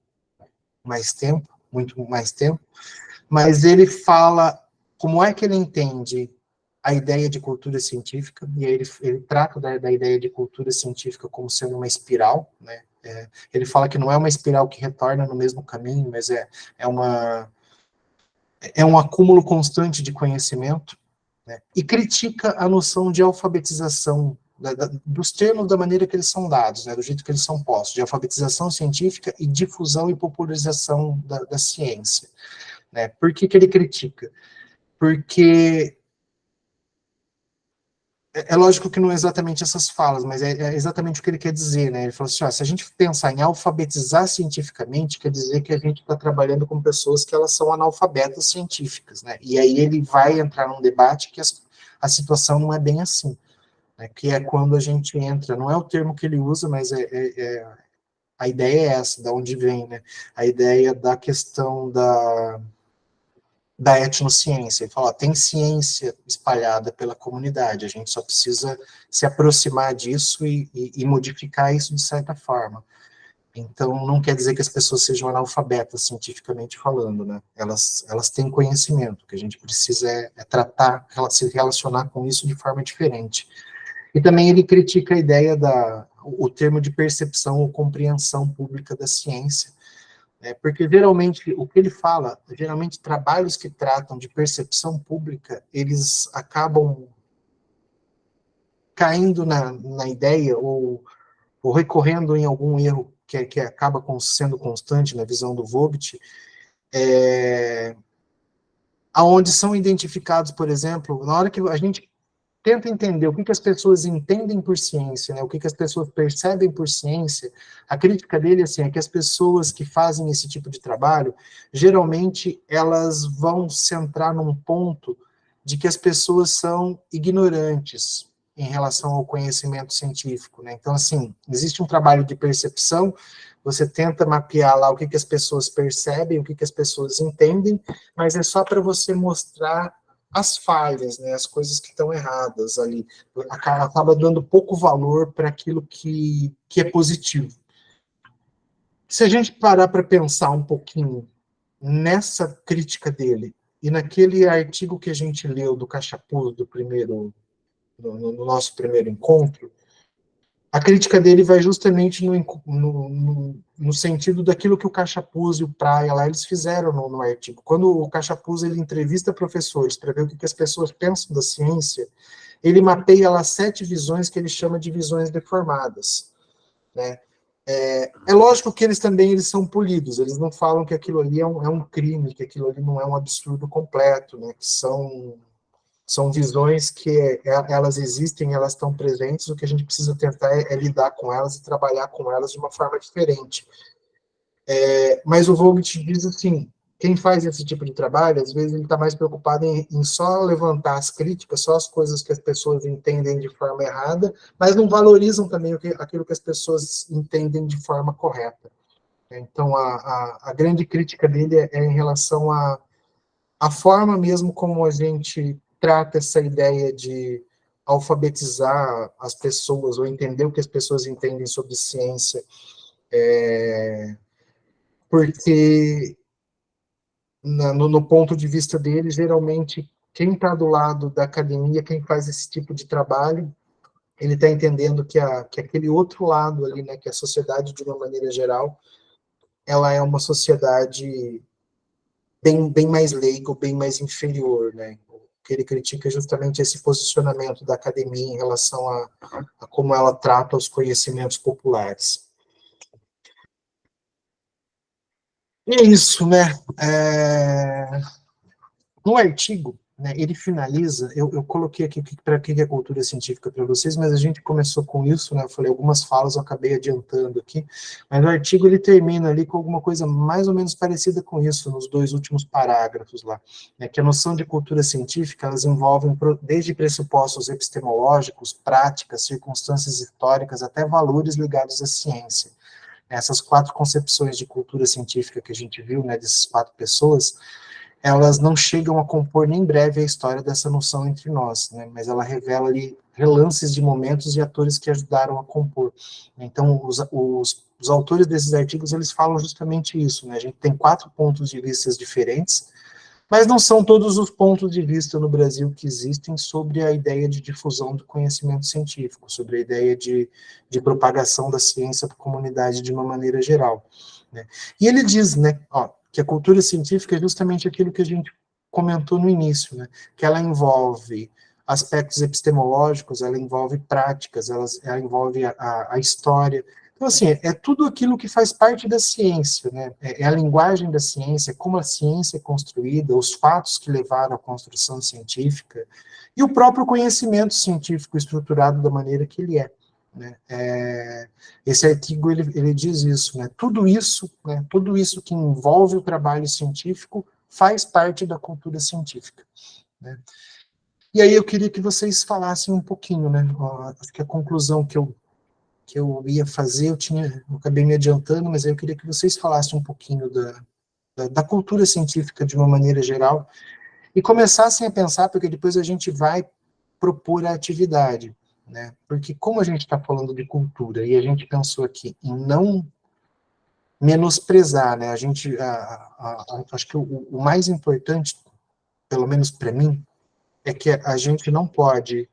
Speaker 1: mais tempo, muito mais tempo, mas ele fala como é que ele entende a ideia de cultura científica, e aí ele trata da ideia de cultura científica como sendo uma espiral, né? Ele fala que não é uma espiral que retorna no mesmo caminho, mas é um acúmulo constante de conhecimento, né? E critica a noção de alfabetização, dos termos da maneira que eles são dados, né, do jeito que eles são postos, de alfabetização científica e difusão e popularização da ciência. Né? Por que ele critica? Porque é lógico que não é exatamente essas falas, mas é exatamente o que ele quer dizer, né? Ele falou assim, se a gente pensar em alfabetizar cientificamente, quer dizer que a gente está trabalhando com pessoas que elas são analfabetas científicas, né? E aí ele vai entrar num debate que a situação não é bem assim, né? Que é quando a gente entra, não é o termo que ele usa, mas a ideia é essa, da onde vem, né? A ideia da questão da etnociência. Ele fala, tem ciência espalhada pela comunidade, a gente só precisa se aproximar disso e modificar isso de certa forma. Então, não quer dizer que as pessoas sejam analfabetas, cientificamente falando, né? Elas têm conhecimento, o que a gente precisa tratar, se relacionar com isso de forma diferente. E também ele critica a ideia o termo de percepção ou compreensão pública da ciência, porque geralmente, o que ele fala, geralmente trabalhos que tratam de percepção pública, eles acabam caindo na ideia ou recorrendo em algum erro que acaba sendo constante na visão do Vogt, aonde são identificados, por exemplo, na hora que a gente tenta entender o que as pessoas entendem por ciência, né, o que as pessoas percebem por ciência, a crítica dele assim, é que as pessoas que fazem esse tipo de trabalho, geralmente elas vão centrar num ponto de que as pessoas são ignorantes em relação ao conhecimento científico, né? Então, assim, existe um trabalho de percepção, você tenta mapear lá o que as pessoas percebem, o que as pessoas entendem, mas é só para você mostrar as falhas, né, as coisas que estão erradas ali, acaba dando pouco valor para aquilo que é positivo. Se a gente parar para pensar um pouquinho nessa crítica dele, e naquele artigo que a gente leu do Cachapuz, no nosso primeiro encontro, a crítica dele vai justamente no sentido daquilo que o Cachapuz e o Praia lá, eles fizeram no artigo. Quando o Cachapuz ele entrevista professores para ver o que as pessoas pensam da ciência, ele mapeia lá 7 visões que ele chama de visões deformadas, né? É lógico que eles são polidos, eles não falam que aquilo ali é um crime, que aquilo ali não é um absurdo completo, né? Que são visões que elas existem, elas estão presentes, o que a gente precisa tentar é lidar com elas e trabalhar com elas de uma forma diferente. Mas o Vogt diz assim, quem faz esse tipo de trabalho, às vezes ele está mais preocupado em só levantar as críticas, só as coisas que as pessoas entendem de forma errada, mas não valorizam também aquilo que as pessoas entendem de forma correta. Então, a grande crítica dele é em relação à forma mesmo como a gente trata essa ideia de alfabetizar as pessoas, ou entender o que as pessoas entendem sobre ciência, porque no ponto de vista dele, geralmente, quem está do lado da academia, quem faz esse tipo de trabalho, ele está entendendo que aquele outro lado ali, né, que a sociedade, de uma maneira geral, ela é uma sociedade bem mais leiga, bem mais inferior, né? O que ele critica é justamente esse posicionamento da academia em relação a como ela trata os conhecimentos populares. E é isso, né? No artigo, né, ele finaliza, eu coloquei aqui para que é cultura científica para vocês, mas a gente começou com isso, né, eu falei algumas falas, eu acabei adiantando aqui, mas o artigo ele termina ali com alguma coisa mais ou menos parecida com isso, nos 2 últimos parágrafos lá, né, que a noção de cultura científica, elas envolvem desde pressupostos epistemológicos, práticas, circunstâncias históricas, até valores ligados à ciência. Essas 4 concepções de cultura científica que a gente viu, né, dessas 4 pessoas, elas não chegam a compor nem breve a história dessa noção entre nós, né? Mas ela revela ali relances de momentos e atores que ajudaram a compor. Então, os autores desses artigos, eles falam justamente isso, né? A gente tem 4 pontos de vista diferentes, mas não são todos os pontos de vista no Brasil que existem sobre a ideia de difusão do conhecimento científico, sobre a ideia de propagação da ciência para a comunidade de uma maneira geral, né? E ele diz, né, que a cultura científica é justamente aquilo que a gente comentou no início, né, que ela envolve aspectos epistemológicos, ela envolve práticas, ela envolve a história. Então, assim, é tudo aquilo que faz parte da ciência, né? É a linguagem da ciência, como a ciência é construída, os fatos que levaram à construção científica, e o próprio conhecimento científico estruturado da maneira que ele é. Né? Esse artigo ele diz isso, né? Tudo isso que envolve o trabalho científico faz parte da cultura científica, né? E aí eu queria que vocês falassem um pouquinho, né? Acho que a conclusão que eu ia fazer, eu acabei me adiantando, mas aí eu queria que vocês falassem um pouquinho da cultura científica de uma maneira geral e começassem a pensar, porque depois a gente vai propor a atividade, né? Porque como a gente está falando de cultura e a gente pensou aqui em não menosprezar, né? Acho que o mais importante, pelo menos para mim, é que a gente não pode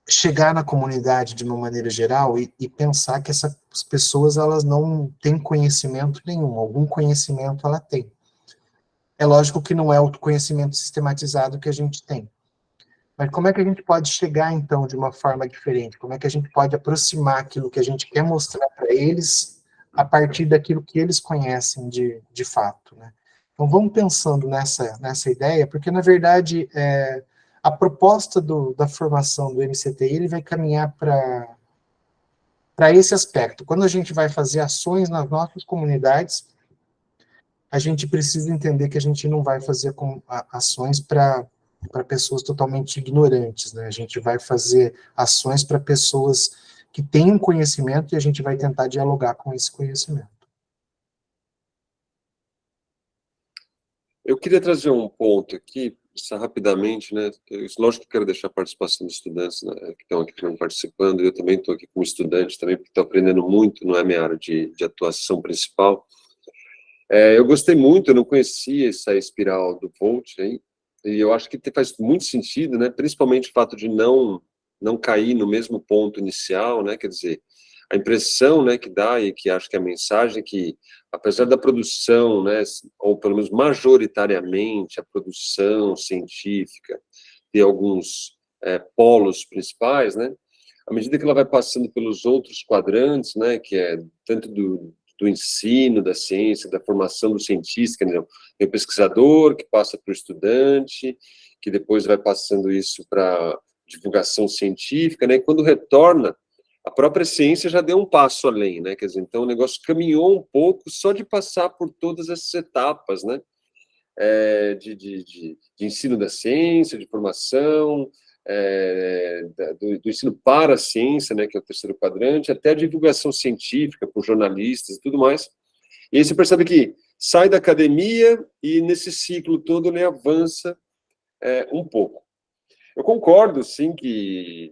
Speaker 1: chegar na comunidade de uma maneira geral e pensar que essas pessoas elas não têm conhecimento nenhum, algum conhecimento ela tem. É lógico que não é o conhecimento sistematizado que a gente tem. Mas como é que a gente pode chegar, então, de uma forma diferente? Como é que a gente pode aproximar aquilo que a gente quer mostrar para eles a partir daquilo que eles conhecem de fato, né? Então, vamos pensando nessa ideia, porque, na verdade, a proposta da formação do MCTI, ele vai caminhar para esse aspecto. Quando a gente vai fazer ações nas nossas comunidades, a gente precisa entender que a gente não vai fazer ações para pessoas totalmente ignorantes, né? A gente vai fazer ações para pessoas que têm conhecimento e a gente vai tentar dialogar com esse conhecimento.
Speaker 2: Eu queria trazer um ponto aqui, rapidamente, né? Lógico que quero deixar a participação dos estudantes, né, que estão aqui participando, eu também estou aqui como estudante, também, porque estou aprendendo muito, não é minha área de atuação principal. Eu gostei muito, eu não conhecia essa espiral do Volt, hein? E eu acho que faz muito sentido, né? Principalmente o fato de não cair no mesmo ponto inicial, né? Quer dizer, a impressão, né, que dá, e que acho que a mensagem é que, apesar da produção, né, ou pelo menos majoritariamente a produção científica ter alguns polos principais, né? À medida que ela vai passando pelos outros quadrantes, né, que é tanto do ensino, da ciência, da formação do cientista, né? Tem o pesquisador que passa para o estudante, que depois vai passando isso para divulgação científica, né? E quando retorna a própria ciência já deu um passo além, né? Quer dizer, então o negócio caminhou um pouco só de passar por todas essas etapas, né? De ensino da ciência, de formação, do ensino para a ciência, né, que é o terceiro quadrante, até a divulgação científica por jornalistas e tudo mais. E aí você percebe que sai da academia e nesse ciclo todo ele avança um pouco. Eu concordo, sim,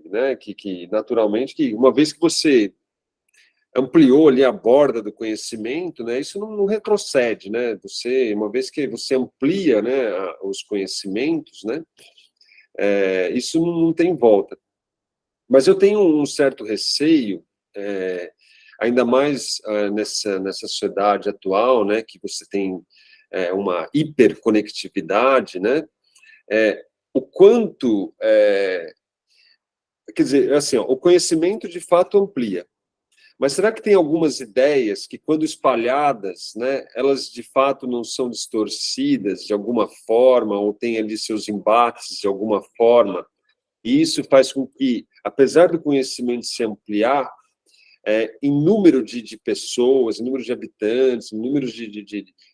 Speaker 2: né, que naturalmente, que uma vez que você ampliou ali a borda do conhecimento, né, isso não retrocede, né, uma vez que você amplia, né, os conhecimentos, né, isso não tem volta. Mas eu tenho um certo receio, ainda mais nessa sociedade atual, né, que você tem uma hiperconectividade, né, o quanto, quer dizer, assim, ó, o conhecimento de fato amplia, mas será que tem algumas ideias que, quando espalhadas, né, elas de fato não são distorcidas de alguma forma, ou têm ali seus embates de alguma forma, e isso faz com que, apesar do conhecimento se ampliar, em número de pessoas, em número de habitantes, em número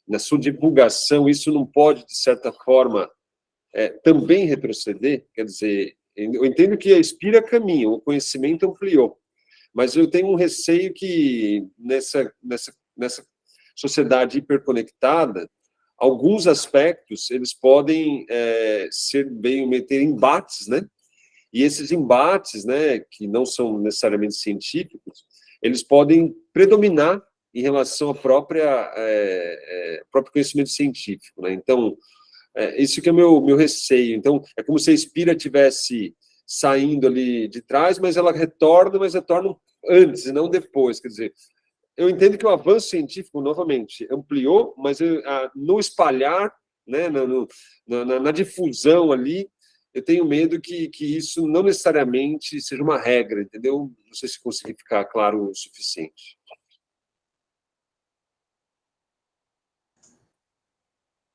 Speaker 2: na sua divulgação, isso não pode, de certa forma, também retroceder? Quer dizer, eu entendo que a Inspira caminha, o conhecimento ampliou, mas eu tenho um receio que nessa sociedade hiperconectada, alguns aspectos eles podem ter embates, né? E esses embates, né, que não são necessariamente científicos, eles podem predominar em relação ao próprio conhecimento científico, né? Então, isso que é meu receio. Então, é como se a Inspira tivesse saindo ali de trás, mas ela retorna antes e não depois. Quer dizer, eu entendo que o avanço científico, novamente, ampliou, mas no espalhar, né, na difusão ali, eu tenho medo que isso não necessariamente seja uma regra, entendeu? Não sei se consegui ficar claro o suficiente.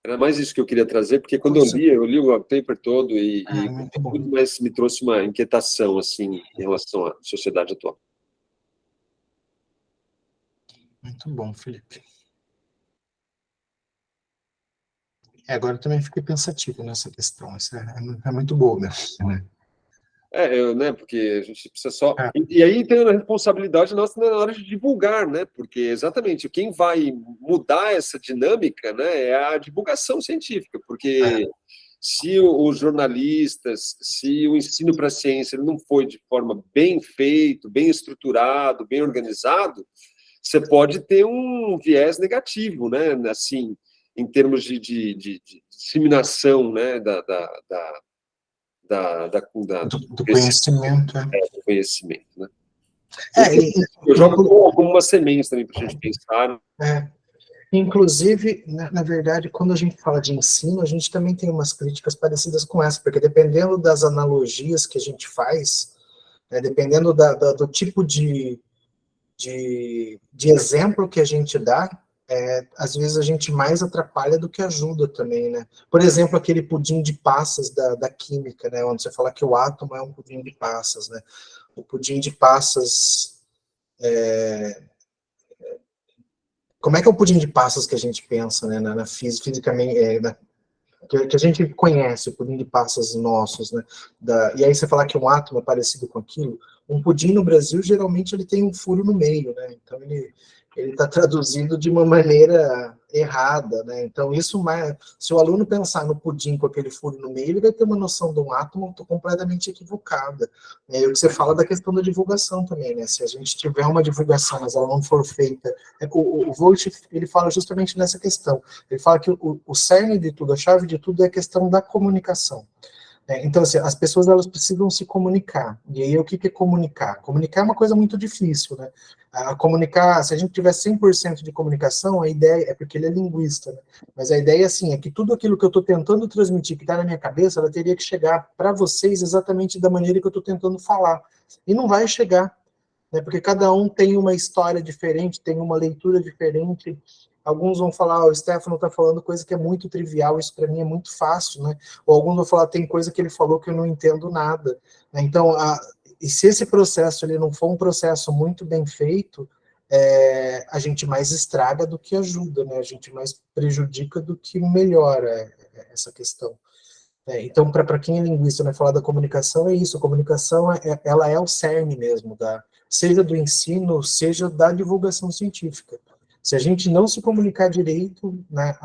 Speaker 2: Era mais isso que eu queria trazer, porque quando eu li o paper todo e tudo mais me trouxe uma inquietação, assim, em relação à sociedade atual.
Speaker 1: Muito bom, Felipe. Agora eu também fiquei pensativo nessa questão. Isso é muito boa mesmo, né?
Speaker 2: Né, porque a gente precisa só... E aí tem a responsabilidade nossa na hora de divulgar, né? Porque, exatamente, quem vai mudar essa dinâmica, né, é a divulgação científica, porque se os jornalistas, se o ensino para a ciência não foi de forma bem feito, bem estruturado, bem organizado, você pode ter um viés negativo, né? Assim, em termos de disseminação, né,
Speaker 1: do conhecimento.
Speaker 2: Do conhecimento, né?
Speaker 1: Eu
Speaker 2: jogo como uma semente também para a gente pensar.
Speaker 1: Inclusive, na verdade, quando a gente fala de ensino, a gente também tem umas críticas parecidas com essa, porque dependendo das analogias que a gente faz, né, dependendo do tipo de exemplo que a gente dá, às vezes a gente mais atrapalha do que ajuda também, né? Por exemplo, aquele pudim de passas da química, né? Onde você fala que o átomo é um pudim de passas, né? O pudim de passas... Como é que é o pudim de passas que a gente pensa, né? Na fisicamente... que a gente conhece, o pudim de passas nossos, né? E aí você falar que um átomo é parecido com aquilo, um pudim no Brasil, geralmente, ele tem um furo no meio, né? Então, ele está traduzido de uma maneira errada, né? Então, se o aluno pensar no pudim com aquele furo no meio, ele vai ter uma noção de um átomo completamente equivocada. É o que você fala da questão da divulgação também, né? Se a gente tiver uma divulgação, mas ela não for feita... O Volt, ele fala justamente nessa questão. Ele fala que o cerne de tudo, a chave de tudo é a questão da comunicação. Então, assim, as pessoas, elas precisam se comunicar. E aí, o que é comunicar? Comunicar é uma coisa muito difícil, né? Comunicar, se a gente tiver 100% de comunicação, a ideia é porque ele é linguista, né? Mas a ideia, assim, é que tudo aquilo que eu estou tentando transmitir, que está na minha cabeça, ela teria que chegar para vocês exatamente da maneira que eu estou tentando falar. E não vai chegar, né? Porque cada um tem uma história diferente, tem uma leitura diferente, alguns vão falar, o Stefano está falando coisa que é muito trivial, isso para mim é muito fácil, né? Ou alguns vão falar, tem coisa que ele falou que eu não entendo nada, né? Então, e se esse processo ele não for um processo muito bem feito, a gente mais estraga do que ajuda, né? A gente mais prejudica do que melhora essa questão. Então, para quem é linguista, né, falar da comunicação é isso, a comunicação ela é o cerne mesmo, seja do ensino, seja da divulgação científica. Se a gente não se comunicar direito, né,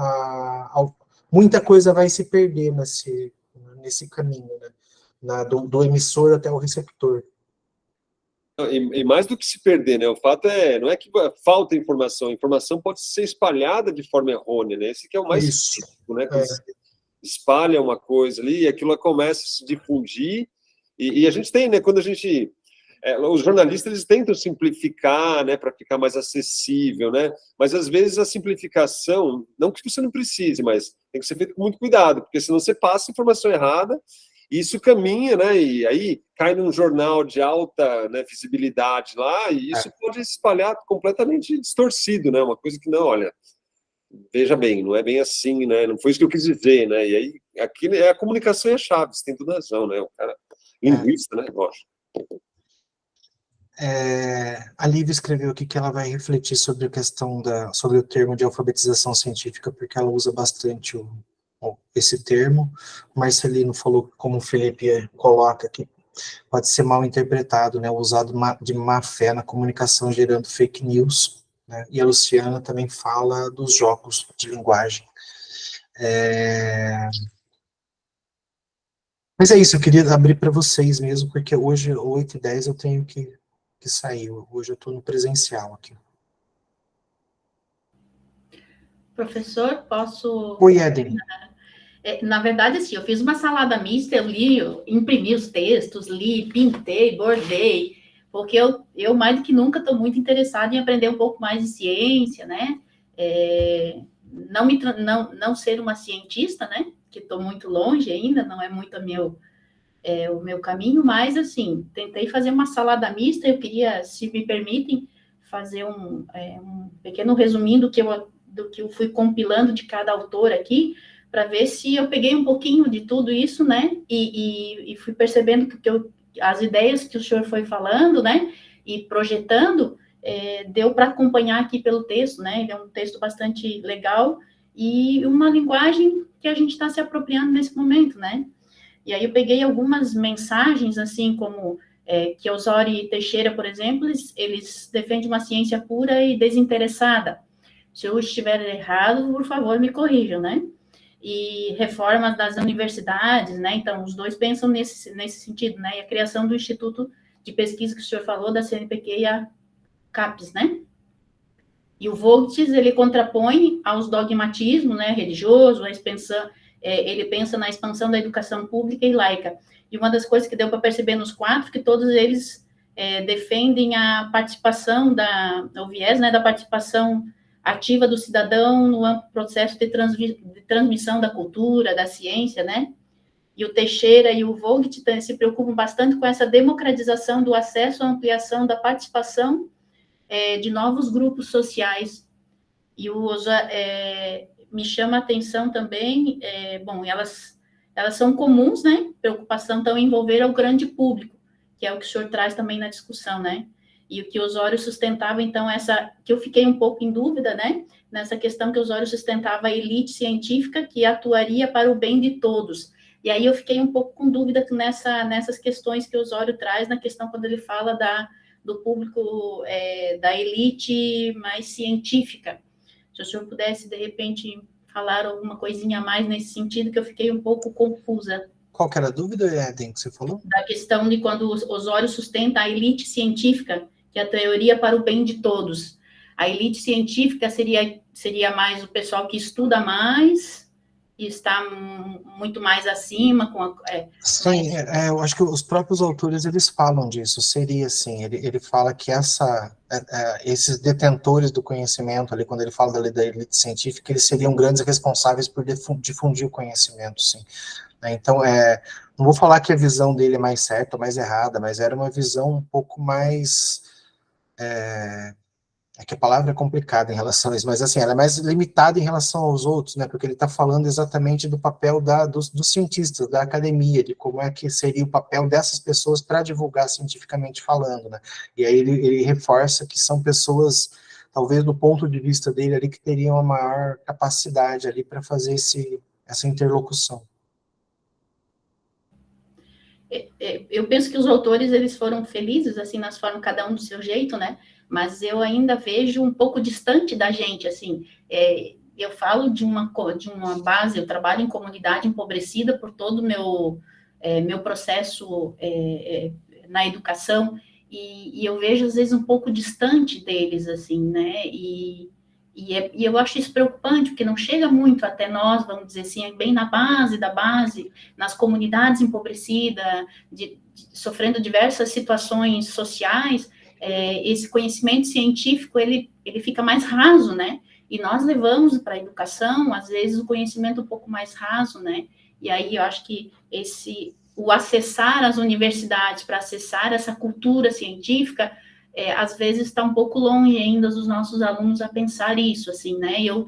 Speaker 1: muita coisa vai se perder nesse caminho, né, do emissor até o receptor.
Speaker 2: E mais do que se perder, né? O fato não é que falta informação, a informação pode ser espalhada de forma errônea, né? Esse que é o mais crítico, né? Quando você espalha uma coisa ali e aquilo começa a se difundir, e a gente tem, né? Quando a gente... os jornalistas, eles tentam simplificar, né? Para ficar mais acessível, né? Mas, às vezes, a simplificação, não que você não precise, mas tem que ser feito com muito cuidado, porque senão você passa informação errada, e isso caminha, né? E aí cai num jornal de alta, né, visibilidade lá, e isso pode se espalhar completamente distorcido, né? Uma coisa que não, olha, veja bem, não é bem assim, né? Não foi isso que eu quis dizer, né? E aí, aqui a comunicação é a chave, você tem toda razão, né? O cara, linguista, né? Lógico.
Speaker 1: A Lívia escreveu aqui que ela vai refletir sobre a questão sobre o termo de alfabetização científica, porque ela usa bastante esse termo. O Marcelino falou, como o Felipe coloca aqui, pode ser mal interpretado, né, usado de má fé na comunicação, gerando fake news, né, e a Luciana também fala dos jogos de linguagem. Mas é isso, eu queria abrir para vocês mesmo, porque hoje, 8h10, eu tenho que sair, hoje eu estou no presencial aqui.
Speaker 4: Professor, posso...
Speaker 1: Oi, Eden.
Speaker 4: Na verdade, assim, eu fiz uma salada mista, eu imprimi os textos, pintei, bordei, porque eu mais do que nunca estou muito interessada em aprender um pouco mais de ciência, né? Não ser uma cientista, né? Que estou muito longe ainda, não é muito o meu caminho, mas, assim, tentei fazer uma salada mista, eu queria, se me permitem, fazer um pequeno resuminho do que eu fui compilando de cada autor aqui, para ver se eu peguei um pouquinho de tudo isso, né, e fui percebendo que as ideias que o senhor foi falando, né, e projetando, deu para acompanhar aqui pelo texto, né, ele é um texto bastante legal, e uma linguagem que a gente está se apropriando nesse momento, né, e aí eu peguei algumas mensagens, assim, como que Osório e Teixeira, por exemplo, eles defendem uma ciência pura e desinteressada. Se eu estiver errado, por favor, me corrijam, né? E reformas das universidades, né? Então, os dois pensam nesse sentido, né? E a criação do Instituto de Pesquisa que o senhor falou, da CNPq e a CAPES, né? E o Voltes, ele contrapõe aos dogmatismos, né, religioso, a expansão, ele pensa na expansão da educação pública e laica. E uma das coisas que deu para perceber nos quatro, que todos eles defendem a participação, o viés, né, da participação ativa do cidadão no amplo processo de transmissão da cultura, da ciência, né? E o Teixeira e o Vogt se preocupam bastante com essa democratização do acesso à ampliação da participação de novos grupos sociais. E me chama a atenção também, bom, elas são comuns, né? Preocupação então em envolver o grande público, que é o que o senhor traz também na discussão, né? E o que Osório sustentava, então, que eu fiquei um pouco em dúvida, né? Nessa questão que Osório sustentava a elite científica que atuaria para o bem de todos. E aí eu fiquei um pouco com dúvida nessas questões que Osório traz, na questão quando ele fala do público, da elite mais científica. Se o senhor pudesse, de repente, falar alguma coisinha a mais nesse sentido, que eu fiquei um pouco confusa.
Speaker 1: Qual que era a dúvida, Eden, que você falou?
Speaker 4: Da questão de quando Osório sustenta a elite científica, que é a teoria para o bem de todos. A elite científica seria mais o pessoal que estuda mais e está muito mais acima.
Speaker 1: Sim, eu acho que os próprios autores, eles falam disso, seria assim, ele fala que esses detentores do conhecimento, ali, quando ele fala da elite científica, eles seriam grandes responsáveis por difundir o conhecimento, sim. Então, não vou falar que a visão dele é mais certa ou mais errada, mas era uma visão um pouco mais é que a palavra é complicada em relação a isso, mas assim, ela é mais limitada em relação aos outros, né, porque ele está falando exatamente do papel dos cientistas, da academia, de como é que seria o papel dessas pessoas para divulgar cientificamente falando, né, e aí ele reforça que são pessoas, talvez do ponto de vista dele ali, que teriam a maior capacidade ali para fazer essa interlocução.
Speaker 4: Eu penso que os autores, eles foram felizes, assim, nas formas, cada um do seu jeito, né, mas eu ainda vejo um pouco distante da gente, assim, eu falo de uma base, eu trabalho em comunidade empobrecida por todo o meu processo na educação, e eu vejo, às vezes, um pouco distante deles, assim, né, e eu acho isso preocupante, porque não chega muito até nós, vamos dizer assim, bem na base da base, nas comunidades empobrecidas, sofrendo diversas situações sociais, esse conhecimento científico, ele fica mais raso, né? E nós levamos para a educação, às vezes, o conhecimento um pouco mais raso, né? E aí eu acho que o acessar as universidades para acessar essa cultura científica, às vezes está um pouco longe ainda dos nossos alunos a pensar isso, assim, né? Eu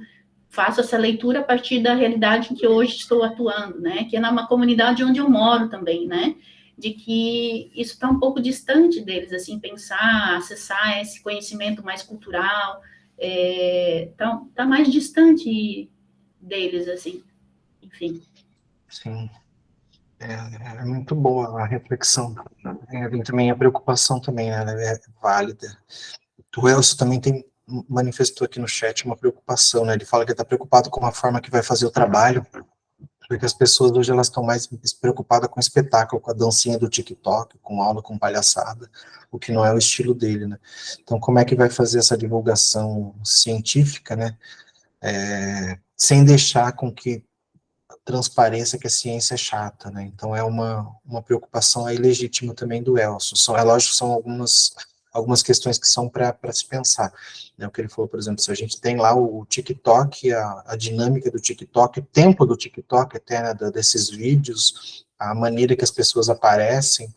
Speaker 4: faço essa leitura a partir da realidade que hoje estou atuando, né? Que é numa comunidade onde eu moro também, né? De que isso está um pouco distante deles, assim, pensar, acessar esse conhecimento mais cultural, tá mais distante deles, assim, enfim.
Speaker 1: Sim, é muito boa a reflexão. Também a preocupação também, né, é válida. O Elcio também manifestou aqui no chat uma preocupação, né? Ele fala que está preocupado com a forma que vai fazer o trabalho, porque as pessoas hoje elas estão mais preocupadas com espetáculo, com a dancinha do TikTok, com aula, com palhaçada, o que não é o estilo dele, né? Então, como é que vai fazer essa divulgação científica, né? Sem deixar com que transpareça que a ciência é chata, né? Então, é uma preocupação aí legítima também do Elcio. É lógico que são algumas questões que são para se pensar, né? O que ele falou, por exemplo, se a gente tem lá o TikTok, a dinâmica do TikTok, o tempo do TikTok até, né, desses vídeos, a maneira que as pessoas aparecem,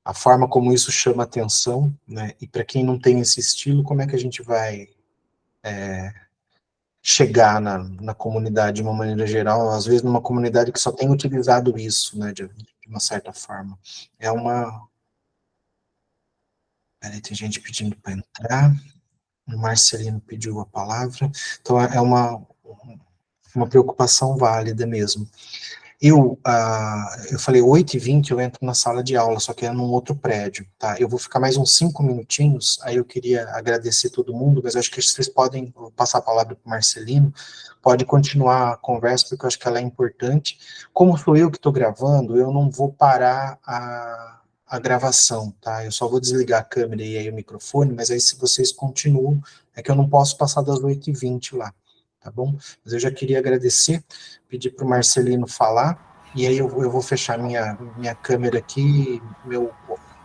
Speaker 1: a forma como isso chama atenção, né? E para quem não tem esse estilo, como é que a gente vai chegar na comunidade de uma maneira geral, às vezes numa comunidade que só tem utilizado isso, né, de uma certa forma. Peraí, tem gente pedindo para entrar. O Marcelino pediu a palavra. Então, é uma preocupação válida mesmo. Eu falei 8h20 eu entro na sala de aula, só que é num outro prédio, tá? Eu vou ficar mais uns 5 minutinhos, aí eu queria agradecer todo mundo, mas acho que vocês podem passar a palavra para o Marcelino, pode continuar a conversa, porque eu acho que ela é importante. Como sou eu que estou gravando, eu não vou parar a gravação, tá? Eu só vou desligar a câmera e aí o microfone, mas aí se vocês continuam, é que eu não posso passar das 8h20 lá, tá bom? Mas eu já queria agradecer, pedir para o Marcelino falar, e aí eu vou fechar minha câmera aqui,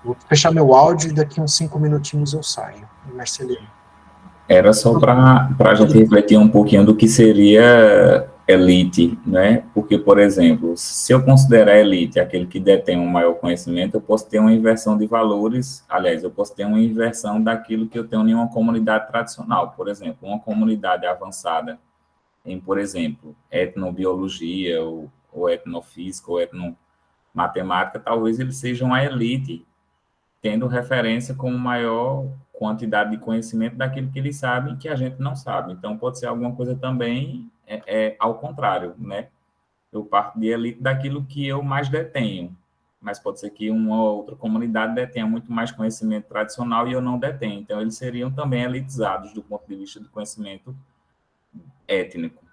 Speaker 1: vou fechar meu áudio e daqui uns 5 minutinhos eu saio. Marcelino.
Speaker 5: Era só para a gente refletir um pouquinho do que seria elite, né? Porque, por exemplo, se eu considerar elite aquele que detém um maior conhecimento, eu posso ter uma inversão de valores, aliás, eu posso ter uma inversão daquilo que eu tenho em uma comunidade tradicional. Por exemplo, uma comunidade avançada em, por exemplo, etnobiologia, ou etnofísica, ou etnomatemática, talvez eles sejam a elite, tendo referência como maior quantidade de conhecimento daquilo que eles sabem que a gente não sabe. Então, pode ser alguma coisa também ao contrário, né? Eu parto de elite daquilo que eu mais detenho, mas pode ser que uma outra comunidade detenha muito mais conhecimento tradicional e eu não detenho. Então, eles seriam também elitizados do ponto de vista do conhecimento étnico.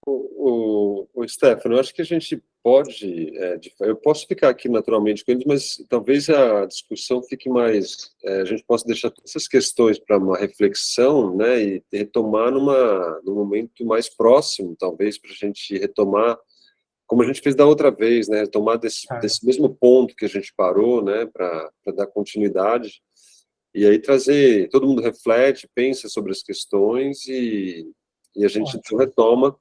Speaker 2: O Stefano, eu acho que a gente pode, eu posso ficar aqui naturalmente com eles, mas talvez a discussão fique mais, a gente possa deixar todas essas questões para uma reflexão, né, e retomar num momento mais próximo, talvez, para a gente retomar, como a gente fez da outra vez, né, retomar desse mesmo ponto que a gente parou, né, para dar continuidade, e aí trazer, todo mundo reflete, pensa sobre as questões, e a gente então retoma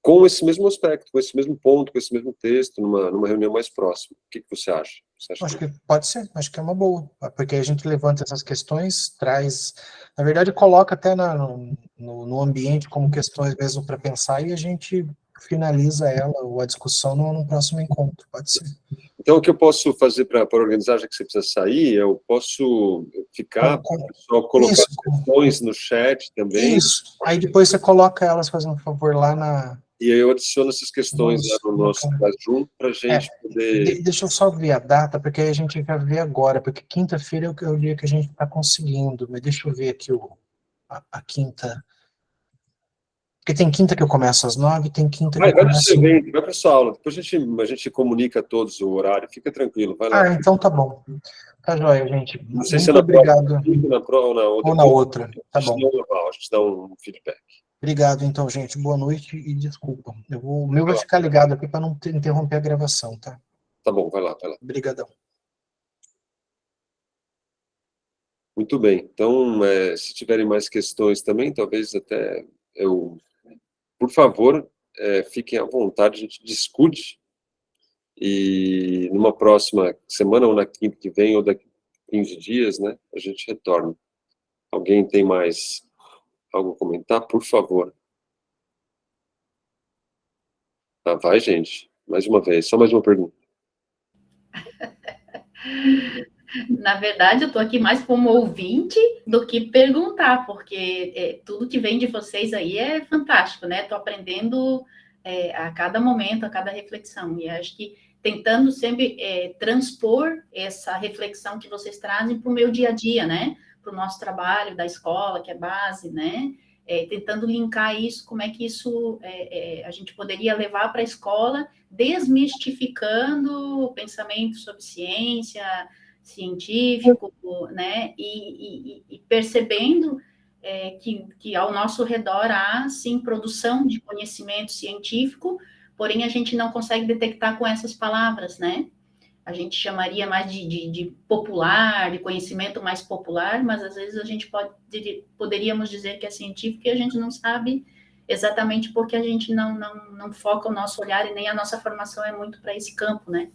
Speaker 2: com esse mesmo aspecto, com esse mesmo ponto, com esse mesmo texto, numa reunião mais próxima. O que você acha? Você acha
Speaker 1: Acho que pode ser, acho que é uma boa, porque a gente levanta essas questões, traz, na verdade, coloca até no ambiente como questões mesmo para pensar e a gente finaliza ela, ou a discussão, no próximo encontro, pode ser.
Speaker 2: Então, o que eu posso fazer para organizar, já que você precisa sair, eu posso ficar, só colocar
Speaker 1: isso,
Speaker 2: as questões no chat também.
Speaker 1: Isso, aí depois você coloca elas, fazendo um favor, lá na...
Speaker 2: E aí eu adiciono essas questões lá no nosso junto, para a gente poder...
Speaker 1: Deixa eu só ver a data, porque aí a gente já vê agora, porque quinta-feira é o dia que a gente está conseguindo, mas deixa eu ver aqui a quinta... Porque tem quinta que eu começo às 9, tem quinta que eu
Speaker 2: Vai no
Speaker 1: começo...
Speaker 2: seu evento, vai para a sua aula, depois a gente comunica a todos o horário, fica tranquilo, vai lá.
Speaker 1: então tá bom. Tá joia, gente.
Speaker 2: Não sei se
Speaker 1: Muito obrigado.
Speaker 2: ou na outra.
Speaker 1: Ou na outra, tá bom.
Speaker 2: A gente dá um feedback.
Speaker 1: Obrigado, então, gente. Boa noite e desculpa. O meu vai ficar ligado aqui para não interromper a gravação, tá?
Speaker 2: Tá bom, vai lá.
Speaker 1: Obrigadão.
Speaker 2: Muito bem. Então, se tiverem mais questões também, talvez até por favor, fiquem à vontade, a gente discute. E numa próxima semana, ou na quinta que vem, ou daqui a 15 dias, né, a gente retorna. Alguém tem mais algo a comentar? Por favor. Tá, vai, gente. Mais uma vez, só mais uma pergunta.
Speaker 4: Na verdade, eu estou aqui mais como ouvinte do que perguntar, porque tudo que vem de vocês aí é fantástico, né? Estou aprendendo a cada momento, a cada reflexão, e acho que tentando sempre transpor essa reflexão que vocês trazem para o meu dia a dia, né? Para o nosso trabalho da escola, que é base, né? Tentando linkar isso, como é que isso a gente poderia levar para a escola, desmistificando o pensamento sobre ciência, científico, né, e percebendo que ao nosso redor há, sim, produção de conhecimento científico, porém a gente não consegue detectar com essas palavras, né? A gente chamaria mais de popular, de conhecimento mais popular, mas às vezes a gente poderíamos dizer que é científico e a gente não sabe exatamente porque a gente não foca o nosso olhar e nem a nossa formação é muito para esse campo, né?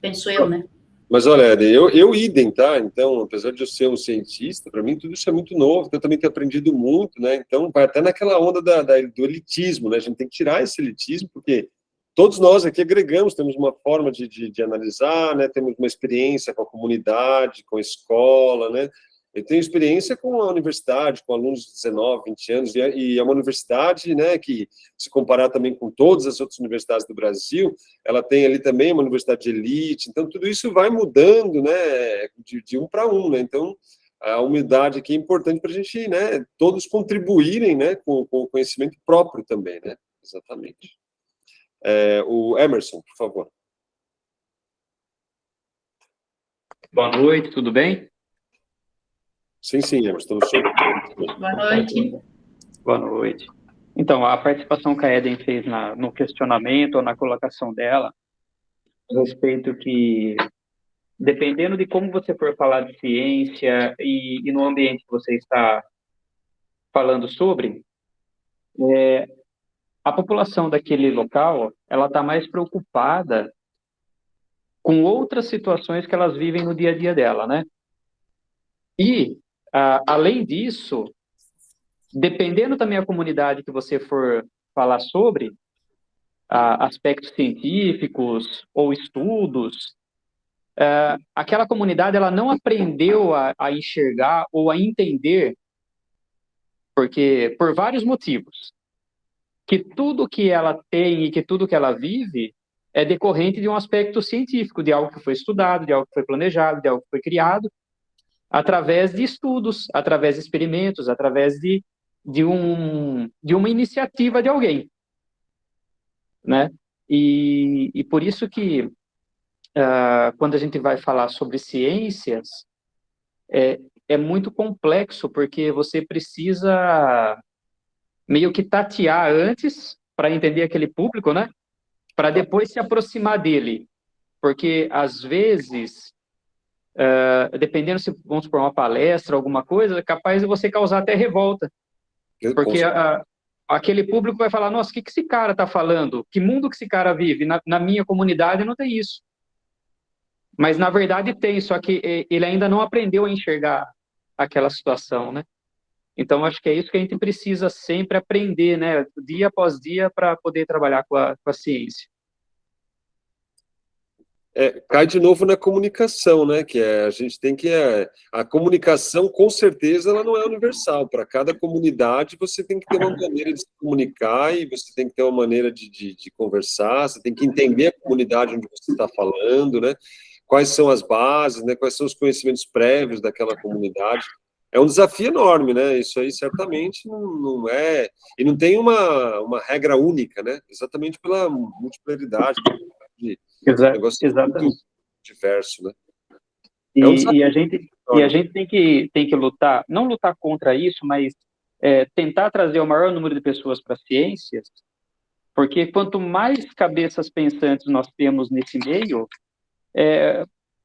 Speaker 4: Penso eu, né?
Speaker 2: Mas olha, eu idem, tá? Então, apesar de eu ser um cientista, para mim tudo isso é muito novo, eu também tenho aprendido muito, né? Então, vai até naquela onda do elitismo, né? A gente tem que tirar esse elitismo, porque todos nós aqui agregamos, temos uma forma de analisar, né? Temos uma experiência com a comunidade, com a escola, né? Eu tenho experiência com a universidade, com alunos de 19, 20 anos, e é uma universidade, né, que, se comparar também com todas as outras universidades do Brasil, ela tem ali também uma universidade de elite, então tudo isso vai mudando, né, de um para um, né, então a humildade aqui é importante para a gente, né, todos contribuírem, né, com o conhecimento próprio também, né, exatamente. O Emerson, por favor.
Speaker 6: Boa noite, tudo bem?
Speaker 2: Sim, Emerson.
Speaker 4: Boa noite.
Speaker 6: Boa noite. Então, a participação que a Eden fez no questionamento ou na colocação dela, a respeito que, dependendo de como você for falar de ciência e no ambiente que você está falando sobre, a população daquele local, ela está mais preocupada com outras situações que elas vivem no dia a dia dela, né? E, além disso, dependendo também da comunidade que você for falar sobre, aspectos científicos ou estudos, aquela comunidade ela não aprendeu a enxergar ou a entender, porque por vários motivos, que tudo que ela tem e que tudo que ela vive é decorrente de um aspecto científico, de algo que foi estudado, de algo que foi planejado, de algo que foi criado, através de estudos, através de experimentos, através de uma iniciativa de alguém, né? E por isso que, quando a gente vai falar sobre ciências, é muito complexo, porque você precisa meio que tatear antes para entender aquele público, né? Para depois se aproximar dele, porque às vezes, dependendo se vamos supor uma palestra, alguma coisa, é capaz de você causar até revolta, porque aquele público vai falar, nossa, o que esse cara está falando? Que mundo que esse cara vive? Na minha comunidade não tem isso. Mas, na verdade, tem, só que ele ainda não aprendeu a enxergar aquela situação, né? Então, acho que é isso que a gente precisa sempre aprender, né? Dia após dia, para poder trabalhar com a ciência.
Speaker 2: Cai de novo na comunicação, né? Que a gente tem que... a comunicação, com certeza, ela não é universal. Para cada comunidade, você tem que ter uma maneira de se comunicar e você tem que ter uma maneira de conversar, você tem que entender a comunidade onde você está falando, né? Quais são as bases, né? Quais são os conhecimentos prévios daquela comunidade. É um desafio enorme, né? Isso aí certamente não é... E não tem uma regra única, né? Exatamente pela multiplicidade de negócio muito diverso, né?
Speaker 6: E a gente tem que lutar, não lutar contra isso, mas tentar trazer o maior número de pessoas para as ciências, porque quanto mais cabeças pensantes nós temos nesse meio,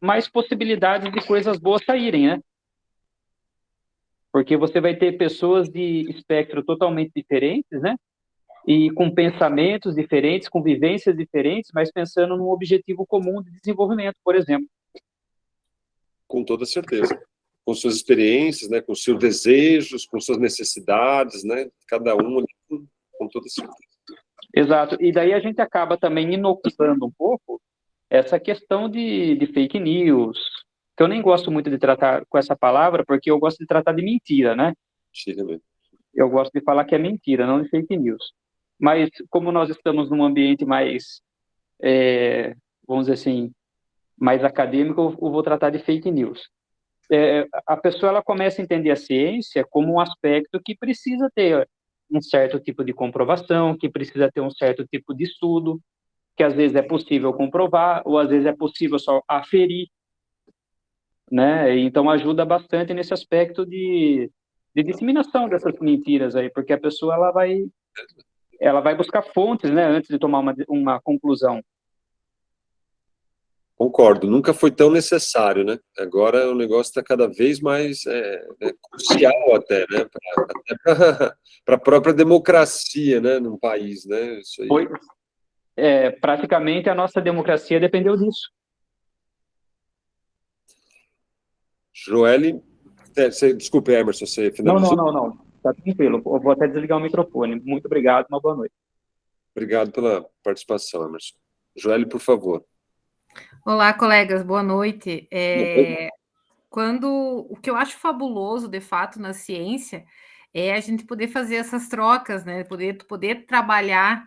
Speaker 6: mais possibilidades de coisas boas saírem, né? Porque você vai ter pessoas de espectro totalmente diferentes, né? E com pensamentos diferentes, com vivências diferentes, mas pensando num objetivo comum de desenvolvimento, por exemplo.
Speaker 2: Com toda certeza. Com suas experiências, né? Com seus desejos, com suas necessidades, né? Cada um com toda certeza.
Speaker 6: Exato. E daí a gente acaba também inoculando um pouco essa questão de fake news, que eu nem gosto muito de tratar com essa palavra, porque eu gosto de tratar de mentira, né? Eu gosto de falar que é mentira, não de fake news. Mas como nós estamos num ambiente mais, vamos dizer assim, mais acadêmico, eu vou tratar de fake news. A pessoa ela começa a entender a ciência como um aspecto que precisa ter um certo tipo de comprovação, que precisa ter um certo tipo de estudo, que às vezes é possível comprovar, ou às vezes é possível só aferir, né? Então ajuda bastante nesse aspecto de disseminação dessas mentiras aí, porque a pessoa ela vai buscar fontes, né, antes de tomar uma conclusão.
Speaker 2: Concordo, nunca foi tão necessário, né? Agora o negócio está cada vez mais crucial até, né? Para a própria democracia, né? Num país, né? Isso aí.
Speaker 6: Praticamente a nossa democracia dependeu disso.
Speaker 2: Joelle, desculpe, Emerson, você finalizou?
Speaker 6: Não. Está tranquilo. Eu vou até desligar o microfone. Muito obrigado, uma boa noite.
Speaker 2: Obrigado pela participação, Emerson. Joelle, por favor.
Speaker 7: Olá, colegas, boa noite. O que eu acho fabuloso, de fato, na ciência, é a gente poder fazer essas trocas, né? Poder trabalhar.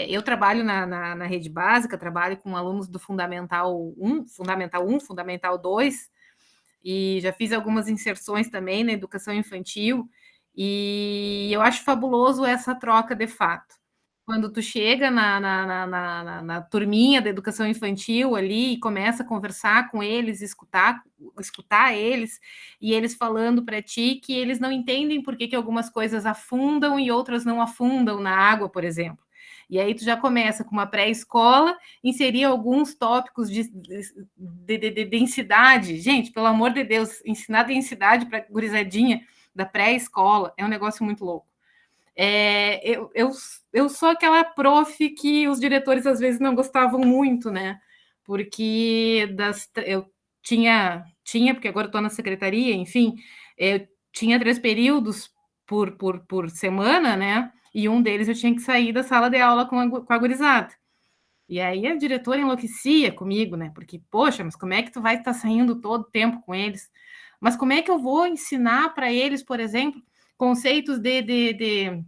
Speaker 7: Eu trabalho na rede básica, trabalho com alunos do Fundamental 1, Fundamental 2, e já fiz algumas inserções também na educação infantil, e eu acho fabuloso essa troca de fato. Quando tu chega na turminha da educação infantil ali e começa a conversar com eles, escutar eles, e eles falando para ti que eles não entendem por que algumas coisas afundam e outras não afundam na água, por exemplo. E aí tu já começa com uma pré-escola, inserir alguns tópicos de densidade. Gente, pelo amor de Deus, ensinar densidade para a gurizadinha da pré-escola é um negócio muito louco. Eu sou aquela prof que os diretores às vezes não gostavam muito, né? Porque eu tinha, porque agora estou na secretaria, enfim, eu tinha 3 períodos por semana, né? E um deles eu tinha que sair da sala de aula com a gurizada. E aí a diretora enlouquecia comigo, né? Porque, poxa, mas como é que tu vai estar saindo todo o tempo com eles? Mas como é que eu vou ensinar para eles, por exemplo, conceitos de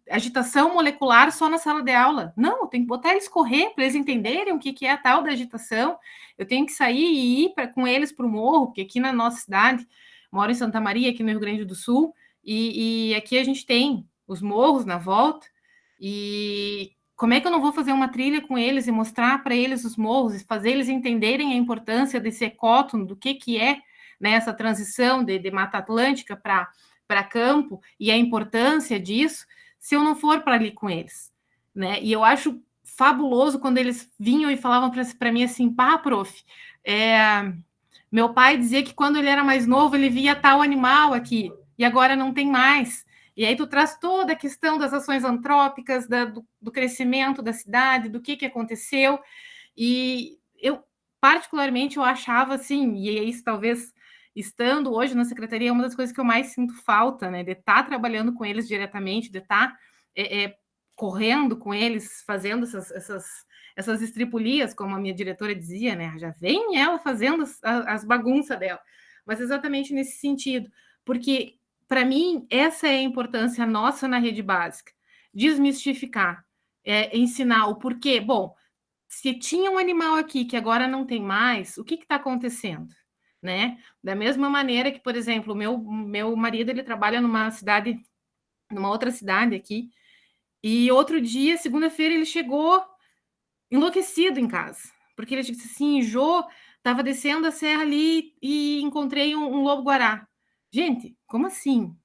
Speaker 7: agitação molecular só na sala de aula? Não, eu tenho que botar eles correr para eles entenderem o que é a tal da agitação. Eu tenho que sair e ir com eles para o morro, porque aqui na nossa cidade, moro em Santa Maria, aqui no Rio Grande do Sul, e aqui a gente tem os morros na volta, e como é que eu não vou fazer uma trilha com eles e mostrar para eles os morros, e fazer eles entenderem a importância desse ecótono, do que é, né, essa transição de Mata Atlântica para campo, e a importância disso, se eu não for para ali com eles, né? E eu acho fabuloso quando eles vinham e falavam para mim assim, pá, prof, meu pai dizia que quando ele era mais novo, ele via tal animal aqui, e agora não tem mais. E aí tu traz toda a questão das ações antrópicas, do crescimento da cidade, do que aconteceu, e eu, particularmente, eu achava assim, e é isso talvez, estando hoje na secretaria, é uma das coisas que eu mais sinto falta, né, de estar trabalhando com eles diretamente, de estar correndo com eles, fazendo essas estripulias, como a minha diretora dizia, né, já vem ela fazendo as bagunças dela, mas exatamente nesse sentido, porque, para mim, essa é a importância nossa na rede básica, desmistificar, ensinar o porquê. Bom, se tinha um animal aqui que agora não tem mais, o que está acontecendo? Né? Da mesma maneira que, por exemplo, o meu marido, ele trabalha numa outra cidade aqui, e outro dia, segunda-feira, ele chegou enlouquecido em casa, porque ele disse assim, Jô, estava descendo a serra ali e encontrei um lobo-guará. Gente, como assim? O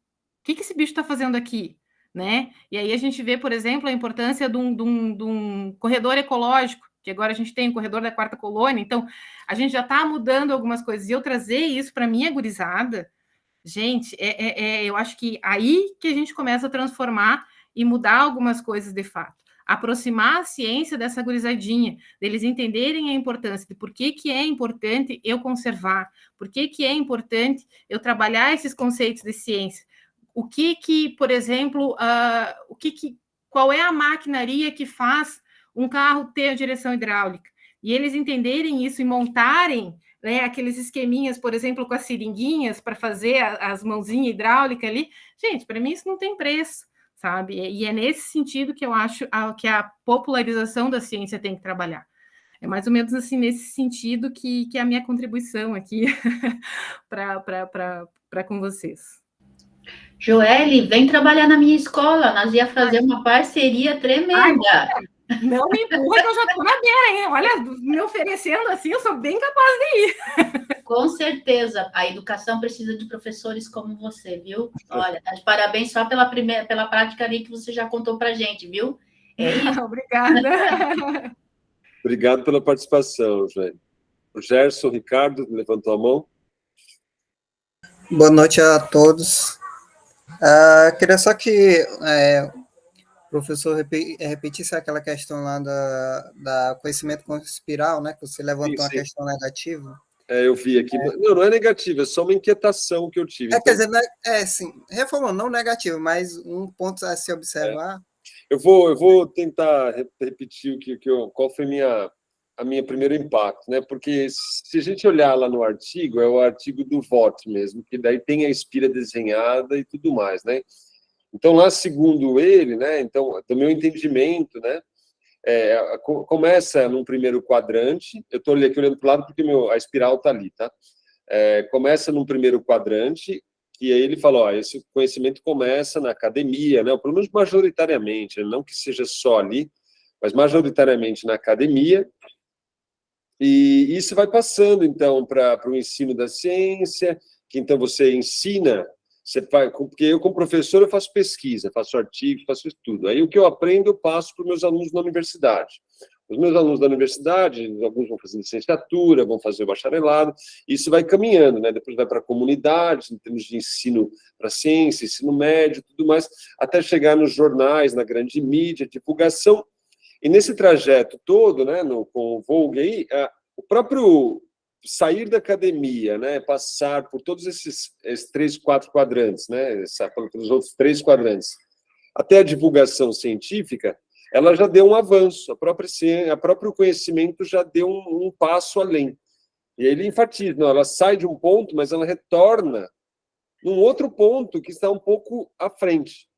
Speaker 7: que esse bicho está fazendo aqui? Né? E aí a gente vê, por exemplo, a importância de um corredor ecológico, que agora a gente tem o corredor da Quarta Colônia, então a gente já está mudando algumas coisas, e eu trazer isso para a minha gurizada, gente, eu acho que aí que a gente começa a transformar e mudar algumas coisas de fato. Aproximar a ciência dessa gurizadinha, deles entenderem a importância de por que é importante eu conservar, por que é importante eu trabalhar esses conceitos de ciência. O que por exemplo, qual é a maquinaria que faz um carro ter a direção hidráulica? E eles entenderem isso e montarem, né, aqueles esqueminhas, por exemplo, com as seringuinhas para fazer as mãozinhas hidráulicas ali. Gente, para mim isso não tem preço, sabe? E é nesse sentido que eu acho que a popularização da ciência tem que trabalhar. É mais ou menos assim, nesse sentido que é a minha contribuição aqui para com vocês.
Speaker 4: Joelle, vem trabalhar na minha escola, nós ia fazer uma parceria tremenda.
Speaker 7: Não me empurra que eu já estou na beira, hein? Olha, me oferecendo assim, eu sou bem capaz de ir.
Speaker 4: Com certeza, a educação precisa de professores como você, viu? Olha, tá de parabéns só pela prática ali que você já contou para a gente, viu? É isso.
Speaker 7: Obrigada.
Speaker 2: Obrigado pela participação, Joelle. O Gerson Ricardo levantou a mão.
Speaker 8: Boa noite a todos. Queria só que o professor repetisse aquela questão lá da conhecimento conspiral, né? Que você levantou uma questão negativa.
Speaker 2: Eu vi aqui. Não é negativa, é só uma inquietação que eu tive.
Speaker 8: Quer dizer, sim, reformando, não negativo, mas um ponto a se observar.
Speaker 2: Eu vou tentar repetir qual foi a minha primeiro impacto, né? Porque se a gente olhar lá no artigo, é o artigo do VOT mesmo, que daí tem a espira desenhada e tudo mais, né? Então, lá, segundo ele, né? Então, do meu entendimento, né? Começa num primeiro quadrante, eu estou aqui olhando para o lado porque a espiral está ali, tá? Começa num primeiro quadrante, que aí ele falou, esse conhecimento começa na academia, né? Pelo menos majoritariamente, não que seja só ali, mas majoritariamente na academia, e isso vai passando, então, para o ensino da ciência, que então você ensina, porque eu, como professor, eu faço pesquisa, faço artigo, faço estudo. Aí o que eu aprendo, eu passo para os meus alunos na universidade. Os meus alunos da universidade, alguns vão fazer licenciatura, vão fazer o bacharelado, e isso vai caminhando, né? Depois vai para a comunidade, em termos de ensino para ciência, ensino médio, tudo mais, até chegar nos jornais, na grande mídia, divulgação. E nesse trajeto todo, né, com o Vogue aí, o próprio sair da academia, né, passar por todos esses 3, 4 quadrantes, né, pelos outros 3 quadrantes, até a divulgação científica, ela já deu um avanço, o próprio conhecimento já deu um passo além. E aí ele enfatiza, não, ela sai de um ponto, mas ela retorna num outro ponto que está um pouco à frente.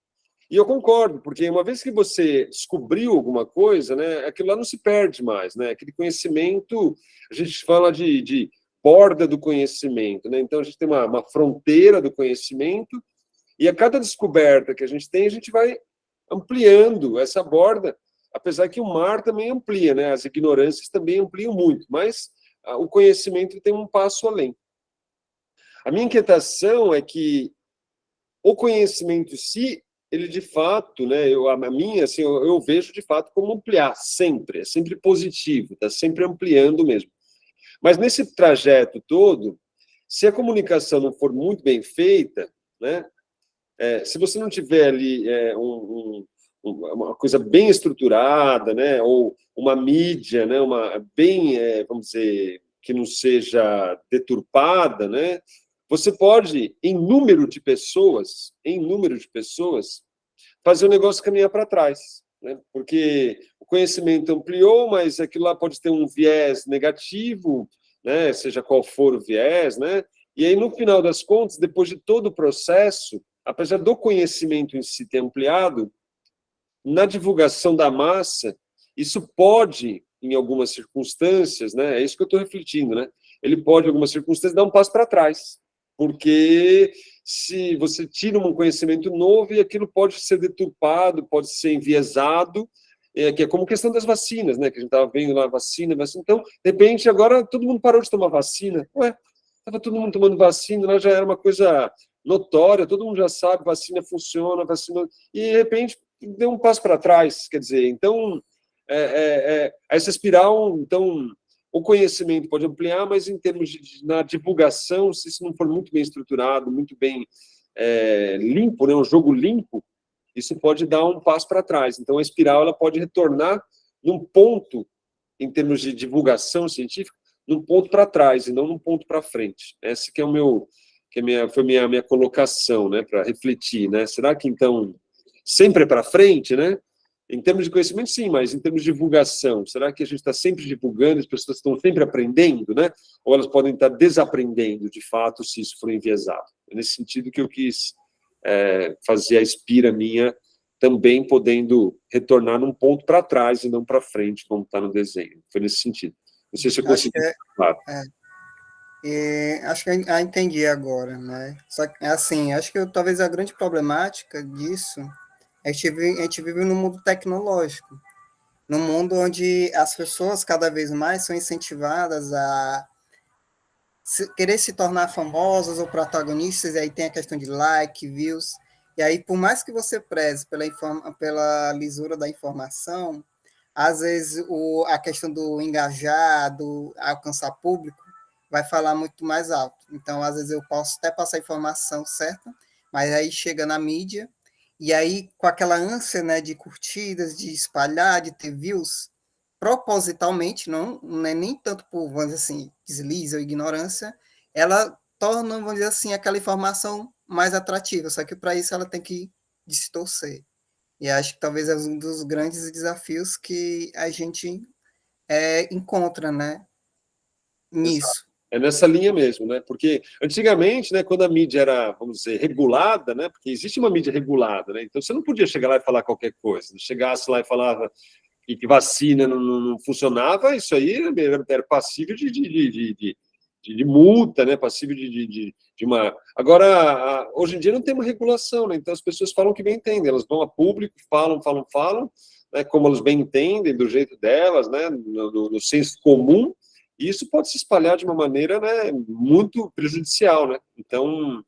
Speaker 2: E eu concordo, porque uma vez que você descobriu alguma coisa, né, aquilo lá não se perde mais, né? Aquele conhecimento, a gente fala de borda do conhecimento, né? Então a gente tem uma fronteira do conhecimento, e a cada descoberta que a gente vai ampliando essa borda, apesar que o mar também amplia, né? As ignorâncias também ampliam muito, mas o conhecimento tem um passo além. A minha inquietação é que o conhecimento, se ele de fato, né, eu vejo de fato como ampliar, sempre, é sempre positivo, está sempre ampliando mesmo. Mas nesse trajeto todo, se a comunicação não for muito bem feita, né, se você não tiver ali uma coisa bem estruturada, né, ou uma mídia, né, bem, vamos dizer, que não seja deturpada, né, você pode, em número de pessoas, fazer o negócio caminhar para trás, né, porque o conhecimento ampliou, mas aquilo lá pode ter um viés negativo, né, seja qual for o viés, né, e aí, no final das contas, depois de todo o processo, apesar do conhecimento em si ter ampliado, na divulgação da massa, isso pode, em algumas circunstâncias, né, é isso que eu estou refletindo, né, ele pode, em algumas circunstâncias, dar um passo para trás, porque se você tira um conhecimento novo e aquilo pode ser deturpado, pode ser enviesado, que é como questão das vacinas, né, que a gente estava vendo lá, vacina, então, de repente, agora todo mundo parou de tomar vacina, estava todo mundo tomando vacina, lá já era uma coisa notória, todo mundo já sabe, vacina funciona, e de repente deu um passo para trás, quer dizer, então, essa espiral, então, o conhecimento pode ampliar, mas em termos na divulgação, se isso não for muito bem estruturado, muito bem limpo, né, um jogo limpo, isso pode dar um passo para trás. Então, a espiral ela pode retornar num ponto, em termos de divulgação científica, num ponto para trás e não num ponto para frente. Essa que é o meu, foi minha colocação, né, para refletir, né? Será que então sempre é para frente, né? Em termos de conhecimento, sim, mas em termos de divulgação, será que a gente está sempre divulgando, as pessoas estão sempre aprendendo, né? Ou elas podem estar desaprendendo, de fato, se isso for enviesado? É nesse sentido que eu quis fazer a espira minha também podendo retornar num ponto para trás e não para frente, como está no desenho. Foi nesse sentido. Não sei se eu consegui. Claro.
Speaker 8: Acho que eu entendi agora, né? Só que, assim, acho que talvez a grande problemática disso é que a gente vive num mundo tecnológico, num mundo onde as pessoas cada vez mais são incentivadas a querer se tornar famosas ou protagonistas, e aí tem a questão de like, views, e aí por mais que você preze pela lisura da informação, às vezes a questão do engajar, do alcançar público, vai falar muito mais alto. Então, às vezes eu posso até passar a informação certa, mas aí chega na mídia, e aí com aquela ânsia, né, de curtidas, de espalhar, de ter views, propositalmente, não é nem tanto por, vamos dizer assim, deslize ou ignorância, ela torna, vamos dizer assim, aquela informação mais atrativa, só que para isso ela tem que distorcer. E acho que talvez é um dos grandes desafios que a gente encontra, né, nisso.
Speaker 2: É nessa linha mesmo, né? Porque antigamente, né, quando a mídia era, vamos dizer, regulada, né? Porque existe uma mídia regulada, né? Então você não podia chegar lá e falar qualquer coisa. Se chegasse lá e falava que vacina não funcionava, isso aí era passível de multa, né? Passível de uma. Agora, hoje em dia não tem uma regulação, né? Então as pessoas falam o que bem entendem, elas vão a público, falam, né? Como elas bem entendem, do jeito delas, né? No senso comum. E isso pode se espalhar de uma maneira, né, muito prejudicial, né? Então,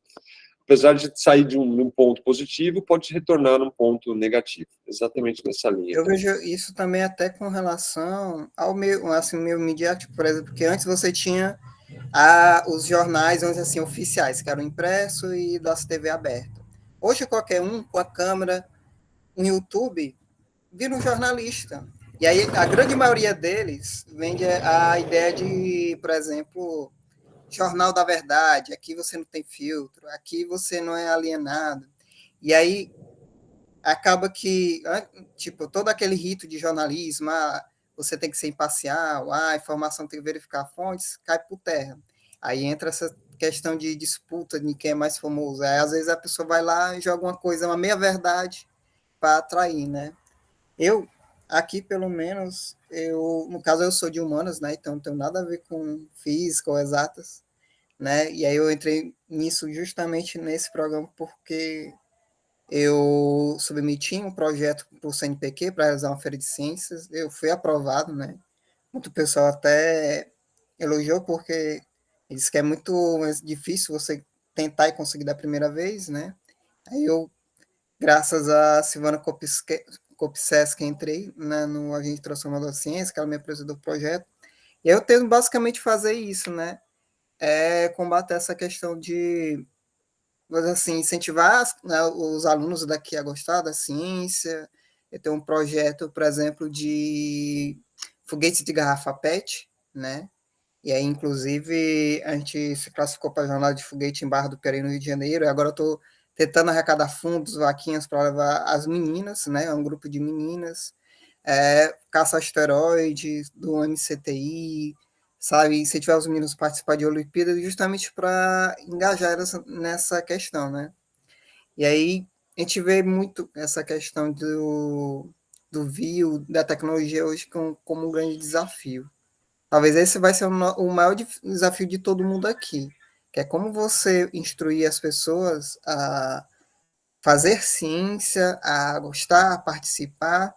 Speaker 2: apesar de sair de um ponto positivo, pode retornar num ponto negativo. Exatamente nessa linha.
Speaker 8: Eu vejo isso também até com relação ao meio midiático, por exemplo, porque antes você tinha os jornais, vamos dizer assim, oficiais, que eram impresso e das TV aberta. Hoje, qualquer um com a câmera no YouTube vira um jornalista. E aí, a grande maioria deles vende a ideia de, por exemplo, Jornal da Verdade, aqui você não tem filtro, aqui você não é alienado. E aí, acaba que, tipo, todo aquele rito de jornalismo, você tem que ser imparcial, a informação tem que verificar fontes, cai por terra. Aí entra essa questão de disputa de quem é mais famoso. Aí, às vezes, a pessoa vai lá e joga uma coisa, uma meia-verdade, para atrair, né? Aqui, pelo menos, no caso, eu sou de humanas, né? Então, não tenho nada a ver com física ou exatas, né? E aí eu entrei nisso justamente nesse programa porque eu submeti um projeto para o CNPq para realizar uma feira de ciências, eu fui aprovado, né? Muito pessoal até elogiou porque eles que é muito difícil você tentar e conseguir da primeira vez, né? Aí eu, graças a Silvana Kopseski, entrei, né, no Agente Transformador da Ciência, que ela me apresentou o projeto, e eu tento basicamente fazer isso, né? Combater essa questão de assim, incentivar né, os alunos daqui a gostar da ciência. Eu tenho um projeto, por exemplo, de foguetes de garrafa PET, né? E aí, inclusive, a gente se classificou para a jornada de foguete em Barra do Piraí, no Rio de Janeiro, e agora eu estou tentando arrecadar fundos, vaquinhas, para levar as meninas, né? Um grupo de meninas, caça asteroides, do MCTI, sabe? Incentivar os meninos a participar de Olimpíadas, justamente para engajar elas nessa questão, né? E aí, a gente vê muito essa questão do VIO, da tecnologia hoje, como um grande desafio. Talvez esse vai ser o maior desafio de todo mundo aqui, que é como você instruir as pessoas a fazer ciência, a gostar, a participar,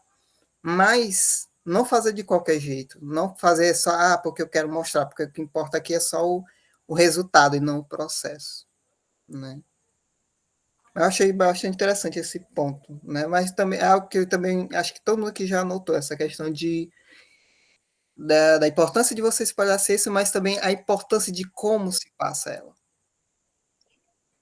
Speaker 8: mas não fazer de qualquer jeito, não fazer só, porque eu quero mostrar, porque o que importa aqui é só o resultado e não o processo, né? Eu achei bastante interessante esse ponto, né? Mas também é algo que eu também acho que todo mundo aqui já anotou, essa questão da importância de você espalhar a ciência, mas também a importância de como se passa ela.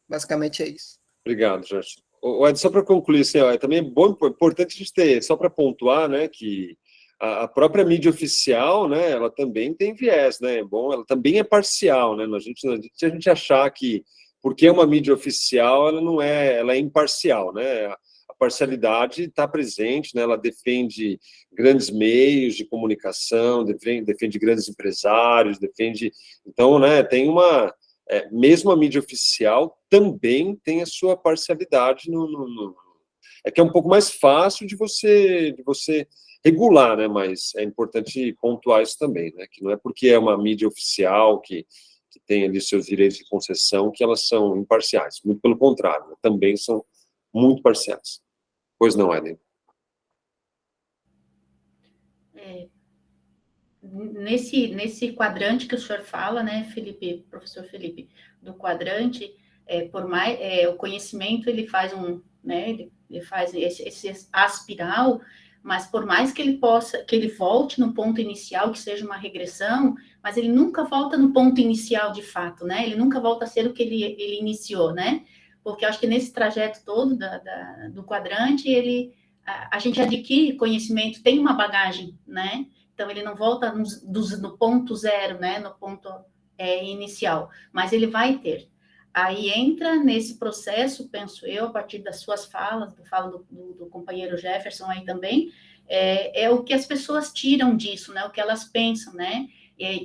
Speaker 8: Basicamente é isso.
Speaker 2: Obrigado, Jorge. Ed, só para concluir, assim, é também importante a gente ter, só para pontuar, né, que a própria mídia oficial, né, ela também tem viés, né, bom, ela também é parcial, né, se a gente achar que, porque é uma mídia oficial, ela não é, ela é imparcial, né, a parcialidade está presente, né, ela defende grandes meios de comunicação, defende grandes empresários, então, né, tem uma... mesmo a mídia oficial também tem a sua parcialidade é que é um pouco mais fácil de você regular, né? Mas é importante pontuar isso também, né? Que não é porque é uma mídia oficial que tem ali seus direitos de concessão que elas são imparciais. Muito pelo contrário, né? Também são muito parciais. Pois não, Eden?
Speaker 4: Nesse quadrante que o senhor fala, né, Felipe, professor Felipe, do quadrante, por mais o conhecimento ele faz né, ele faz esse aspiral, mas por mais que ele volte no ponto inicial, que seja uma regressão, mas ele nunca volta no ponto inicial de fato, né? Ele nunca volta a ser o que ele iniciou, né? Porque eu acho que nesse trajeto todo do quadrante, a gente adquire conhecimento, tem uma bagagem, né? Então, ele não volta no ponto zero, né, no ponto inicial, mas ele vai ter. Aí entra nesse processo, penso eu, a partir das suas falas, do companheiro Jefferson aí também, o que as pessoas tiram disso, né, o que elas pensam, né,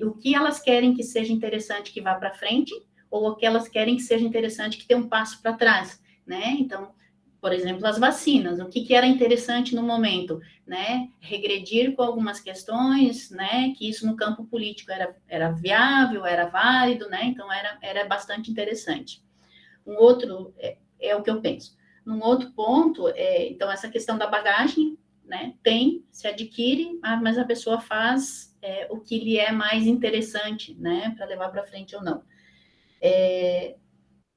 Speaker 4: o que elas querem que seja interessante que vá para frente, ou o que elas querem que seja interessante que dê um passo para trás, né, então... Por exemplo, as vacinas, o que era interessante no momento, né? Regredir com algumas questões, né? Que isso no campo político era viável, era válido, né? Então, era bastante interessante. Um outro, é o que eu penso. Num outro ponto, então, essa questão da bagagem, né? Se adquire, mas a pessoa faz o que lhe é mais interessante, né? Para levar para frente ou não.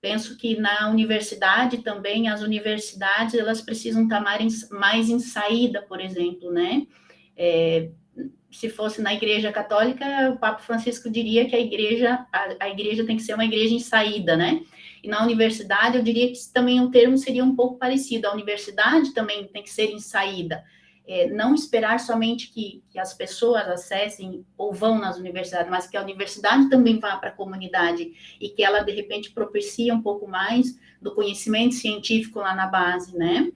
Speaker 4: Penso que na universidade também, as universidades, elas precisam estar mais em saída, por exemplo, né? Se fosse na Igreja Católica, o Papa Francisco diria que a igreja tem que ser uma igreja em saída, né? E na universidade, eu diria que também o termo seria um pouco parecido. A universidade também tem que ser em saída. Não esperar somente que as pessoas acessem ou vão nas universidades, mas que a universidade também vá para a comunidade e que ela, de repente, propicie um pouco mais do conhecimento científico lá na base, né?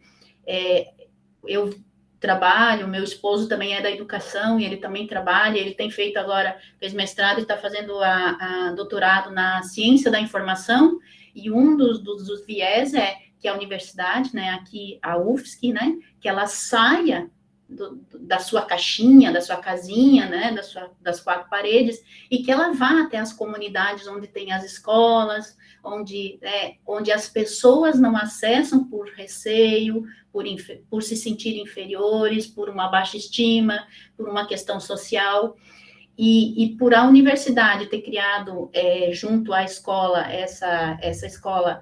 Speaker 4: Eu trabalho, meu esposo também é da educação e ele também trabalha, ele tem feito agora, fez mestrado e está fazendo a doutorado na ciência da informação, e um dos viés é que a universidade, né, aqui a UFSC, né, que ela saia da sua caixinha, da sua casinha, né, das quatro paredes, e que ela vá até as comunidades onde tem as escolas, onde as pessoas não acessam por receio, por se sentir inferiores, por uma baixa estima, por uma questão social, e por a universidade ter criado, junto à escola, essa escola,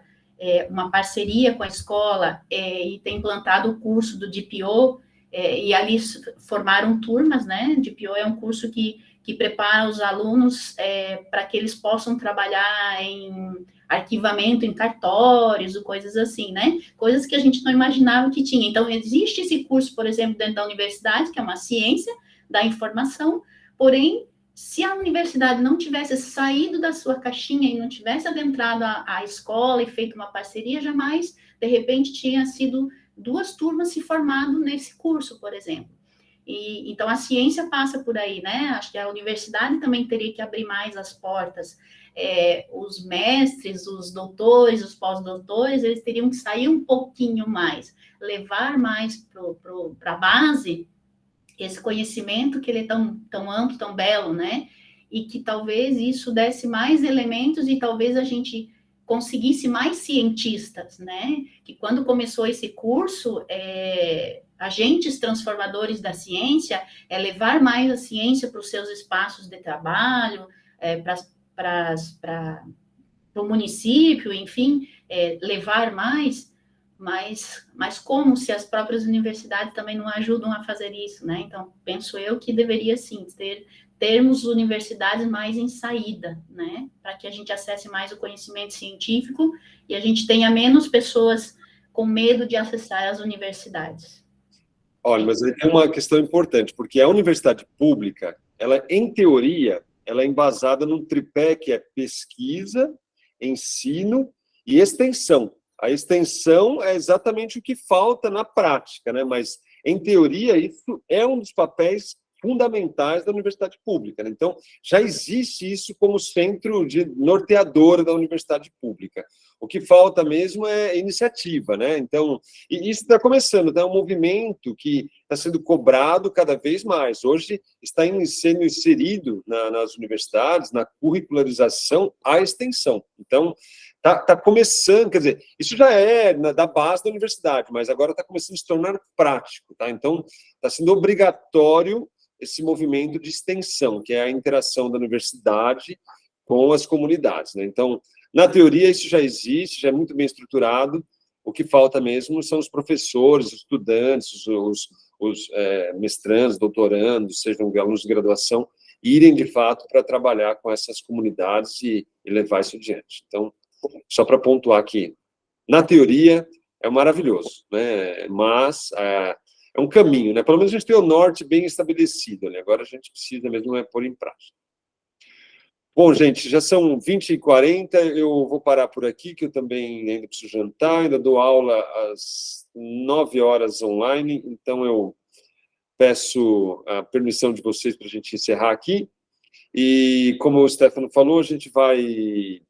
Speaker 4: uma parceria com a escola, e ter implantado o curso do DPO, e ali formaram turmas, né? DPO é um curso que prepara os alunos para que eles possam trabalhar em arquivamento em cartórios, ou coisas assim, né? Coisas que a gente não imaginava que tinha. Então, existe esse curso, por exemplo, dentro da universidade, que é uma ciência da informação, porém, se a universidade não tivesse saído da sua caixinha e não tivesse adentrado a escola e feito uma parceria, jamais, de repente, tinha sido 2 turmas se formando nesse curso, por exemplo. E, então, a ciência passa por aí, né? Acho que a universidade também teria que abrir mais as portas. Os mestres, os doutores, os pós-doutores, eles teriam que sair um pouquinho mais, levar mais para a base esse conhecimento que ele é tão amplo, tão belo, né? E que talvez isso desse mais elementos e talvez a gente conseguisse mais cientistas, né? Que quando começou esse curso, agentes transformadores da ciência, levar mais a ciência para os seus espaços de trabalho, para o município, enfim, levar mais, mas como se as próprias universidades também não ajudam a fazer isso, né? Então, penso eu que deveria, sim, termos universidades mais em saída, né? Para que a gente acesse mais o conhecimento científico e a gente tenha menos pessoas com medo de acessar as universidades.
Speaker 2: Olha, mas aí tem uma questão importante, porque a universidade pública, ela, em teoria, ela é embasada num tripé que é pesquisa, ensino e extensão. A extensão é exatamente o que falta na prática, né? Mas, em teoria, isso é um dos papéis fundamentais da universidade pública, né? Então, já existe isso como centro norteador da universidade pública. O que falta mesmo é iniciativa, né? Então, e isso está começando, é um movimento que está sendo cobrado cada vez mais. Hoje está sendo inserido nas universidades, na curricularização, a extensão. Então, está começando, quer dizer, isso já é da base da universidade, mas agora está começando a se tornar prático, tá? Então, está sendo obrigatório esse movimento de extensão, que é a interação da universidade com as comunidades, né? Então, na teoria, isso já existe, já é muito bem estruturado. O que falta mesmo são os professores, os estudantes, os mestrandos, doutorandos, sejam alunos de graduação, irem, de fato, para trabalhar com essas comunidades e levar isso adiante. Então, só para pontuar aqui, na teoria, é maravilhoso, né? Mas é um caminho, né? Pelo menos a gente tem o norte bem estabelecido, né? Agora a gente precisa mesmo pôr em prática. Bom, gente, já são 20h40, eu vou parar por aqui, que eu também ainda preciso jantar, ainda dou aula às 9 horas online, então eu peço a permissão de vocês para a gente encerrar aqui. E, como o Stefano falou, a gente vai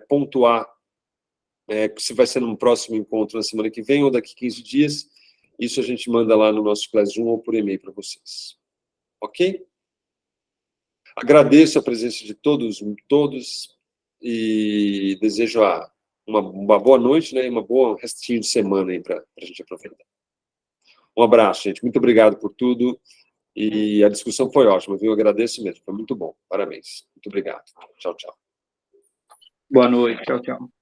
Speaker 2: pontuar se vai ser num próximo encontro na semana que vem ou daqui 15 dias. Isso a gente manda lá no nosso Classroom ou por e-mail para vocês. Ok? Agradeço a presença de todos e desejo uma boa noite, né, e uma boa restinho de semana aí para a gente aproveitar. Um abraço, gente. Muito obrigado por tudo. E a discussão foi ótima, viu? Eu agradeço mesmo. Foi muito bom. Parabéns. Muito obrigado. Tchau, tchau.
Speaker 6: Boa noite. Tchau, tchau.